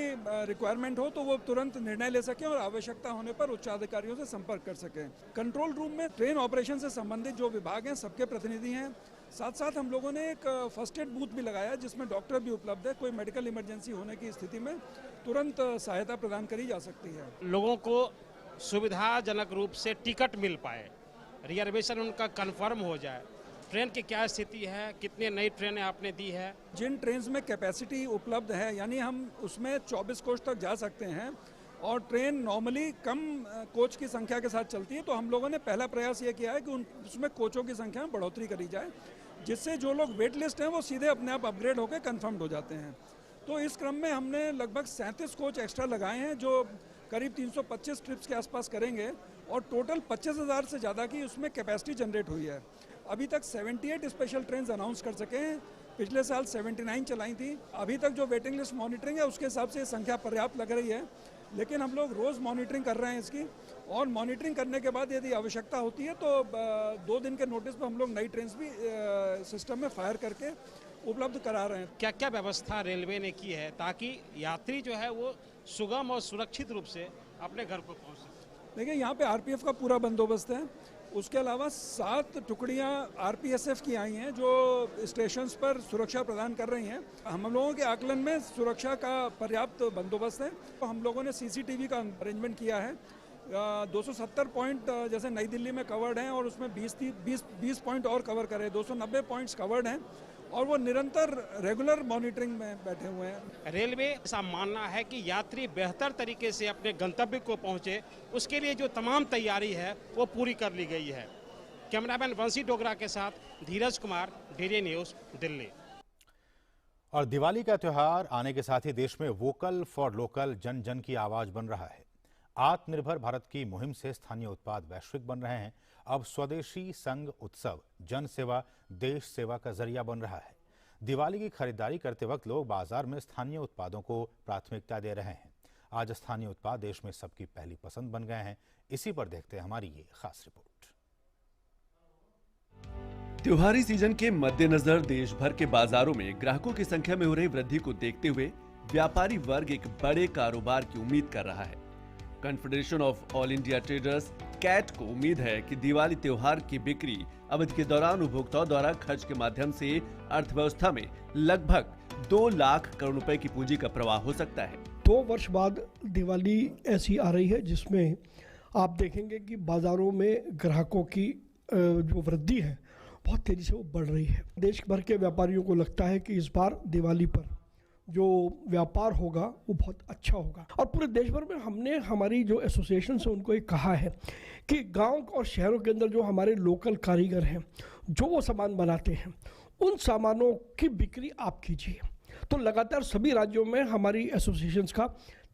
रिक्वायरमेंट हो तो वो तुरंत निर्णय ले सकें और आवश्यकता होने पर उच्चाधिकारियों से संपर्क कर सकें। कंट्रोल रूम में ट्रेन ऑपरेशन से संबंधित जो विभाग हैं सबके प्रतिनिधि हैं। साथ साथ हम लोगों ने एक फर्स्ट एड बूथ भी लगाया जिसमें डॉक्टर भी उपलब्ध है। कोई मेडिकल इमरजेंसी होने की स्थिति में तुरंत सहायता प्रदान करी जा सकती है। लोगों को सुविधाजनक रूप से टिकट मिल पाए, रिजर्वेशन उनका कंफर्म हो जाए। ट्रेन की क्या स्थिति है, कितने नई ट्रेनें आपने दी है? जिन ट्रेन में कैपेसिटी उपलब्ध है यानी हम उसमें 24 कोच तक जा सकते हैं और ट्रेन नॉर्मली कम कोच की संख्या के साथ चलती है, तो हम लोगों ने पहला प्रयास ये किया है कि उसमें कोचों की संख्या में बढ़ोतरी करी जाए, जिससे जो लोग वेट लिस्ट हैं वो सीधे अपने आप अपग्रेड होकर कन्फर्म्ड हो जाते हैं। तो इस क्रम में हमने लगभग 37 कोच एक्स्ट्रा लगाए हैं जो करीब 325 ट्रिप्स के आसपास करेंगे और टोटल 25,000 से ज़्यादा की उसमें कैपेसिटी जनरेट हुई है। अभी तक 78 स्पेशल ट्रेन अनाउंस कर सके हैं। पिछले साल 79 चलाई थी। अभी तक जो वेटिंग लिस्ट मॉनिटरिंग है उसके हिसाब से संख्या पर्याप्त लग रही है, लेकिन हम लोग रोज़ मॉनिटरिंग कर रहे हैं इसकी, और मॉनिटरिंग करने के बाद यदि आवश्यकता होती है तो 2 दिन के नोटिस पर हम लोग नई ट्रेन भी सिस्टम में फायर करके उपलब्ध करा रहे हैं। क्या क्या व्यवस्था रेलवे ने की है ताकि यात्री जो है वो सुगम और सुरक्षित रूप से अपने घर को पहुँच सके? देखिए, यहाँ पे आरपीएफ का पूरा बंदोबस्त है। उसके अलावा 7 टुकड़ियाँ आरपीएसएफ की आई हैं जो स्टेशंस पर सुरक्षा प्रदान कर रही हैं। हम लोगों के आकलन में सुरक्षा का पर्याप्त बंदोबस्त है। तो हम लोगों ने सीसीटीवी का अरेंजमेंट किया है। 270 पॉइंट जैसे नई दिल्ली में कवर्ड हैं और उसमें 20 पॉइंट और कवर करें, 290 पॉइंट्स कवर्ड हैं और वो निरंतर रेगुलर मॉनिटरिंग में बैठे हुए हैं। रेलवे ऐसा मानना है कि यात्री बेहतर तरीके से अपने गंतव्य को पहुंचे, उसके लिए जो तमाम तैयारी है वो पूरी कर ली गई है। कैमरामैन वंशी डोगरा के साथ धीरज कुमार, डीडी न्यूज़, दिल्ली। और दिवाली का त्योहार आने के साथ ही देश में वोकल फॉर लोकल जन जन की आवाज बन रहा है। आत्मनिर्भर भारत की मुहिम से स्थानीय उत्पाद वैश्विक बन रहे हैं। अब स्वदेशी संघ उत्सव जन सेवा देश सेवा का जरिया बन रहा है। दिवाली की खरीदारी करते वक्त लोग बाजार में स्थानीय उत्पादों को प्राथमिकता दे रहे हैं। आज स्थानीय उत्पाद देश में सबकी पहली पसंद बन गए हैं। इसी पर देखते हैं हमारी ये खास रिपोर्ट। त्योहारी सीजन के मद्देनजर देश भर के बाजारों में ग्राहकों की संख्या में हो रही वृद्धि को देखते हुए व्यापारी वर्ग एक बड़े कारोबार की उम्मीद कर रहा है। Confederation of all India traders CAT को उम्मीद है कि दिवाली त्योहार की बिक्री अवधि के दौरान उपभोक्ताओं द्वारा खर्च के माध्यम से अर्थव्यवस्था में लगभग 2 लाख करोड़ रुपए की पूंजी का प्रवाह हो सकता है। 2 वर्ष बाद दिवाली ऐसी आ रही है जिसमें आप देखेंगे कि बाजारों में ग्राहकों की जो वृद्धि है बहुत तेजी से वो बढ़ रही है। देश भर के व्यापारियों को लगता है कि इस बार दिवाली पर जो व्यापार होगा वो बहुत अच्छा होगा। और पूरे देश भर में हमने हमारी जो एसोसिएशन है उनको ये कहा है कि गांव और शहरों के अंदर जो हमारे लोकल कारीगर हैं जो वो सामान बनाते हैं उन सामानों की बिक्री आप कीजिए। तो लगातार सभी राज्यों में हमारी एसोसिएशंस का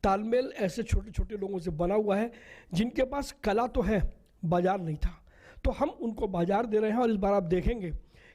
तालमेल ऐसे छोटे छोटे लोगों से बना हुआ है जिनके पास कला तो है, बाजार नहीं था, तो हम उनको बाजार दे रहे हैं। और इस बार आप देखेंगे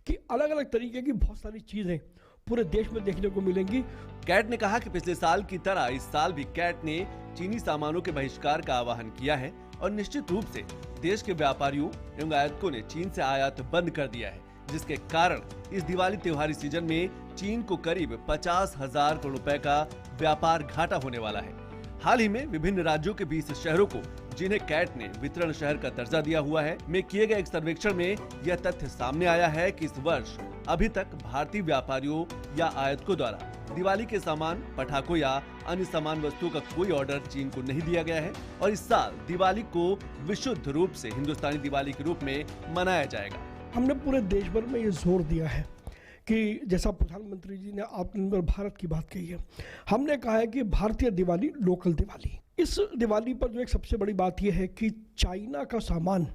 कि अलग अलग तरीके की बहुत सारी चीज़ें पूरे देश में देखने को मिलेंगी। कैट ने कहा कि पिछले साल की तरह इस साल भी कैट ने चीनी सामानों के बहिष्कार का आह्वान किया है और निश्चित रूप से देश के व्यापारियों एवं आयातकों ने चीन से आयात बंद कर दिया है, जिसके कारण इस दिवाली त्योहारी सीजन में चीन को करीब 50,000 करोड़ रुपए का व्यापार घाटा होने वाला है। हाल ही में विभिन्न राज्यों के 20 शहरों को जिन्हें कैट ने वितरण शहर का दर्जा दिया हुआ है में किए गए एक सर्वेक्षण में यह तथ्य सामने आया है कि इस वर्ष अभी तक भारतीय व्यापारियों या आयातकों द्वारा दिवाली के सामान, पटाखों या अन्य सामान वस्तुओं का कोई ऑर्डर चीन को नहीं दिया गया है और इस साल दिवाली को विशुद्ध रूप से हिंदुस्तानी दिवाली के रूप में मनाया जाएगा। हमने पूरे देश भर में ये जोर दिया है कि जैसा प्रधानमंत्री जी ने आत्मनिर्भर भारत की बात कही है, हमने कहा है कि भारतीय दिवाली लोकल दिवाली। इस दिवाली पर जो एक सबसे बड़ी बात यह है कि चाइना का सामान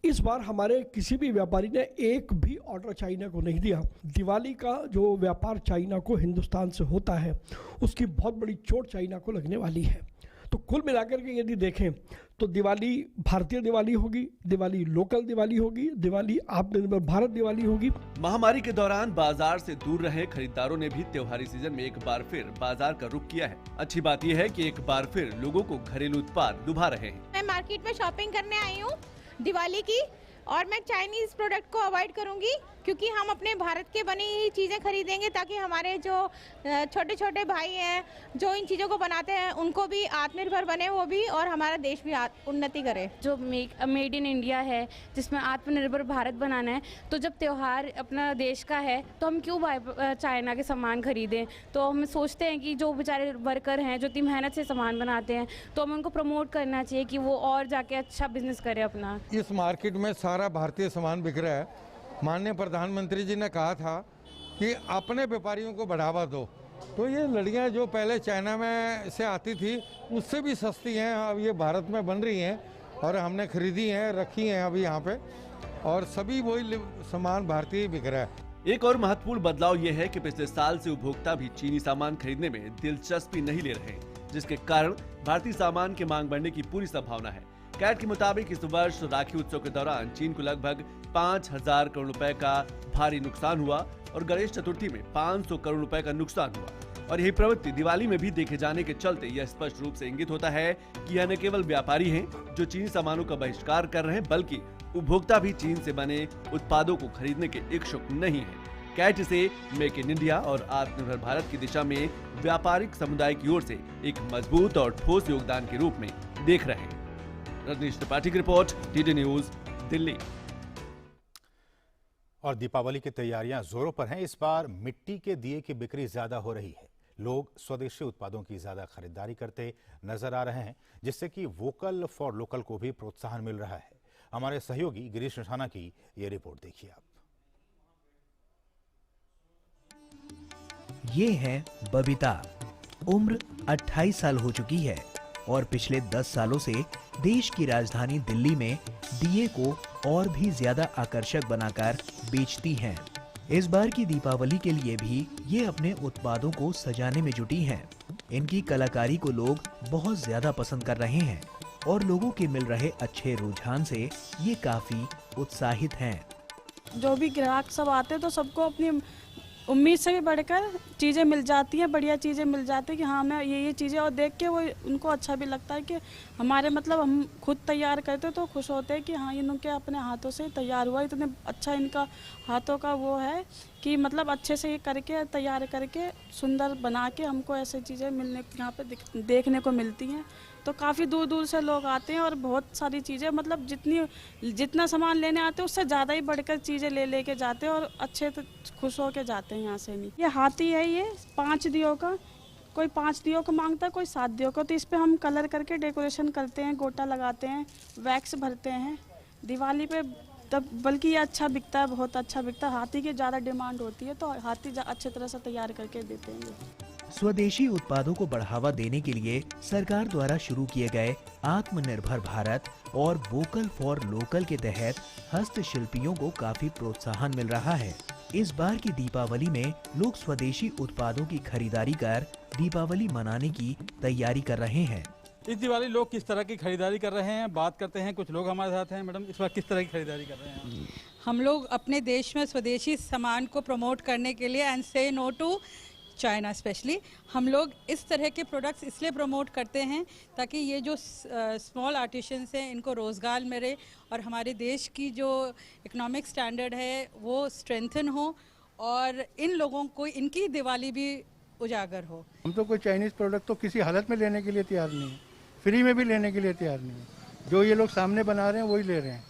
इस बार हमारे किसी भी व्यापारी ने एक भी ऑर्डर चाइना को नहीं दिया। दिवाली का जो व्यापार चाइना को हिंदुस्तान से होता है उसकी बहुत बड़ी चोट चाइना को लगने वाली है। तो कुल मिलाकर के यदि देखें तो दिवाली भारतीय दिवाली होगी, दिवाली लोकल दिवाली होगी, दिवाली आत्मनिर्भर भारत दिवाली होगी। महामारी के दौरान बाजार से दूर रहे खरीदारों ने भी त्योहारी सीजन में एक बार फिर बाजार का रुख किया है। अच्छी बात यह है कि एक बार फिर लोगों को घरेलू उत्पाद लुभा रहे हैं। मैं मार्केट में शॉपिंग करने आई हूँ दिवाली की और मैं चाइनीज प्रोडक्ट को अवॉइड करूंगी क्योंकि हम अपने भारत के बनी ही चीज़ें खरीदेंगे ताकि हमारे जो छोटे छोटे भाई हैं जो इन चीज़ों को बनाते हैं उनको भी आत्मनिर्भर बने वो भी, और हमारा देश भी उन्नति करे। जो मेड इन इंडिया है जिसमें आत्मनिर्भर भारत बनाना है, तो जब त्यौहार अपना देश का है तो हम क्यों चाइना के सामान खरीदें। तो हम सोचते हैं कि जो बेचारे वर्कर हैं जो इतनी मेहनत से सामान बनाते हैं तो हमें उनको प्रमोट करना चाहिए कि वो और जाके अच्छा बिजनेस करे अपना। इस मार्केट में सारा भारतीय सामान बिक रहा है। माननीय प्रधानमंत्री जी ने कहा था कि अपने व्यापारियों को बढ़ावा दो, तो ये लड़ियाँ जो पहले चाइना में से आती थी उससे भी सस्ती हैं, अब ये भारत में बन रही हैं और हमने खरीदी हैं, रखी हैं अभी यहाँ पे, और सभी वही सामान भारतीय बिक रहा है। एक और महत्वपूर्ण बदलाव ये है कि पिछले साल से उपभोक्ता भी चीनी सामान खरीदने में दिलचस्पी नहीं ले रहे, जिसके कारण भारतीय सामान की मांग बढ़ने की पूरी संभावना है। कैट के मुताबिक इस वर्ष राखी उत्सव के दौरान चीन को लगभग 5,000 करोड़ रुपए का भारी नुकसान हुआ और गणेश चतुर्थी में 500 करोड़ रुपए का नुकसान हुआ। और यही प्रवृत्ति दिवाली में भी देखे जाने के चलते यह स्पष्ट रूप से इंगित होता है कि यह न केवल व्यापारी हैं जो चीनी सामानों का बहिष्कार कर रहे हैं, बल्कि उपभोक्ता भी चीन से बने उत्पादों को खरीदने के इच्छुक नहीं है। कैट इसे मेक इन इंडिया और आत्मनिर्भर भारत की दिशा में व्यापारिक समुदाय की ओर से एक मजबूत और ठोस योगदान के रूप में देख रहे हैं। रजनीश त्रिपाठी की रिपोर्ट, डीडी न्यूज, दिल्ली। और दीपावली की तैयारियां जोरों पर हैं। इस बार मिट्टी के दिए की बिक्री ज्यादा हो रही है। लोग स्वदेशी उत्पादों की ज्यादा खरीदारी करते नजर आ रहे हैं, जिससे कि वोकल फॉर लोकल को भी प्रोत्साहन मिल रहा है। हमारे सहयोगी गिरीश निशाना की ये रिपोर्ट देखिए आप। ये है बबीता। उम्र 28 साल हो चुकी है और पिछले 10 सालों से देश की राजधानी दिल्ली में दिए को और भी ज्यादा आकर्षक बनाकर बेचती हैं। इस बार की दीपावली के लिए भी ये अपने उत्पादों को सजाने में जुटी हैं। इनकी कलाकारी को लोग बहुत ज्यादा पसंद कर रहे हैं और लोगों के मिल रहे अच्छे रुझान से ये काफी उत्साहित हैं। जो भी ग्राहक सब आते हैं तो सबको अपनी उम्मीद से भी बढ़कर चीज़ें मिल जाती हैं, बढ़िया चीज़ें मिल जाती हैं कि हाँ मैं ये चीज़ें, और देख के वो उनको अच्छा भी लगता है कि हमारे मतलब हम खुद तैयार करते तो खुश होते हैं कि हाँ इनके अपने हाथों से तैयार हुआ, इतने अच्छा इनका हाथों का वो है कि मतलब अच्छे से ये करके तैयार करके सुंदर बना के हमको ऐसे चीज़ें मिलने यहाँ पे देखने को मिलती हैं। तो काफ़ी दूर दूर से लोग आते हैं और बहुत सारी चीज़ें मतलब जितना सामान लेने आते हैं उससे ज़्यादा ही बढ़कर चीज़ें लेके जाते हैं और अच्छे तो खुश होके जाते हैं यहाँ से। नहीं, ये हाथी है, ये 5 दियों का, कोई 5 दियों का मांगता है, कोई 7 दियों का, तो इस पे हम कलर करके डेकोरेशन करते हैं, गोटा लगाते हैं, वैक्स भरते हैं दिवाली पे। तब बल्कि ये अच्छा बिकता है, बहुत अच्छा बिकता है। हाथी की ज़्यादा डिमांड होती है तो हाथी अच्छे तरह से तैयार करके देते हैं। स्वदेशी उत्पादों को बढ़ावा देने के लिए सरकार द्वारा शुरू किए गए आत्मनिर्भर भारत और वोकल फॉर लोकल के तहत हस्तशिल्पियों को काफी प्रोत्साहन मिल रहा है। इस बार की दीपावली में लोग स्वदेशी उत्पादों की खरीदारी कर दीपावली मनाने की तैयारी कर रहे हैं। इस दिवाली लोग किस तरह की खरीदारी कर रहे हैं, बात करते हैं। कुछ लोग हमारे साथ हैं। मैडम, इस बार किस तरह की खरीदारी कर रहे हैं? हम लोग अपने देश में स्वदेशी सामान को प्रमोट करने के लिए एंड से नो टू चाइना स्पेशली, हम लोग इस तरह के प्रोडक्ट्स इसलिए प्रमोट करते हैं ताकि ये जो स्मॉल आर्टिशंस हैं इनको रोज़गार मिले और हमारे देश की जो इकोनॉमिक स्टैंडर्ड है वो स्ट्रेंथन हो और इन लोगों को इनकी दिवाली भी उजागर हो। हम तो कोई चाइनीज़ प्रोडक्ट तो किसी हालत में लेने के लिए तैयार नहीं है, फ्री में भी लेने के लिए तैयार नहीं है। जो ये लोग सामने बना रहे हैं वही ले रहे हैं।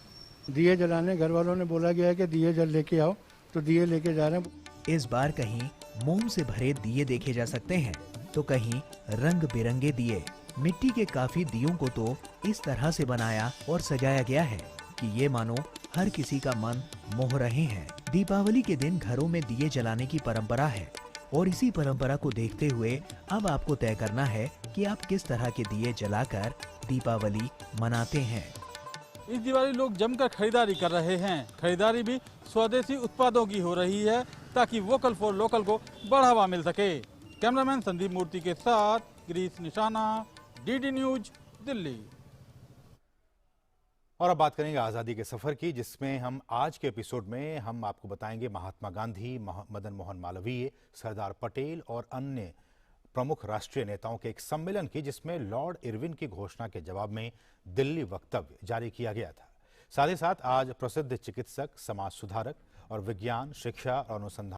दिए जलाने घर वालों ने बोला गया है कि दिए जल लेके आओ, तो दिए लेके जा रहे हैं। इस बार कहीं मोम से भरे दिए देखे जा सकते हैं तो कहीं रंग बिरंगे दिए। मिट्टी के काफी दियों को तो इस तरह से बनाया और सजाया गया है कि ये मानो हर किसी का मन मोह रहे हैं। दीपावली के दिन घरों में दिए जलाने की परंपरा है और इसी परंपरा को देखते हुए अब आपको तय करना है कि आप किस तरह के दिए जलाकर दीपावली मनाते हैं। इस दिवाली लोग जमकर खरीदारी कर रहे हैं। खरीदारी भी स्वदेशी उत्पादों की हो रही है ताकि वोकल फॉर लोकल को बढ़ावा मिल सके। कैमरामैन संदीप मूर्ति के साथ गिरीश निशाना, डीडी न्यूज, दिल्ली। और अब बात करेंगे आज़ादी के सफ़र की, जिसमें हम आज के एपिसोड में हम आपको बताएंगे महात्मा गांधी, मदन मोहन मालवीय, सरदार पटेल और अन्य प्रमुख राष्ट्रीय नेताओं के एक सम्मेलन की, जिसमें लॉर्ड इरविन की घोषणा के जवाब में दिल्ली वक्तव्य जारी किया गया था। साथ ही साथ आज प्रसिद्ध चिकित्सक, समाज सुधारक और विज्ञान, शिक्षा और अनुसंधान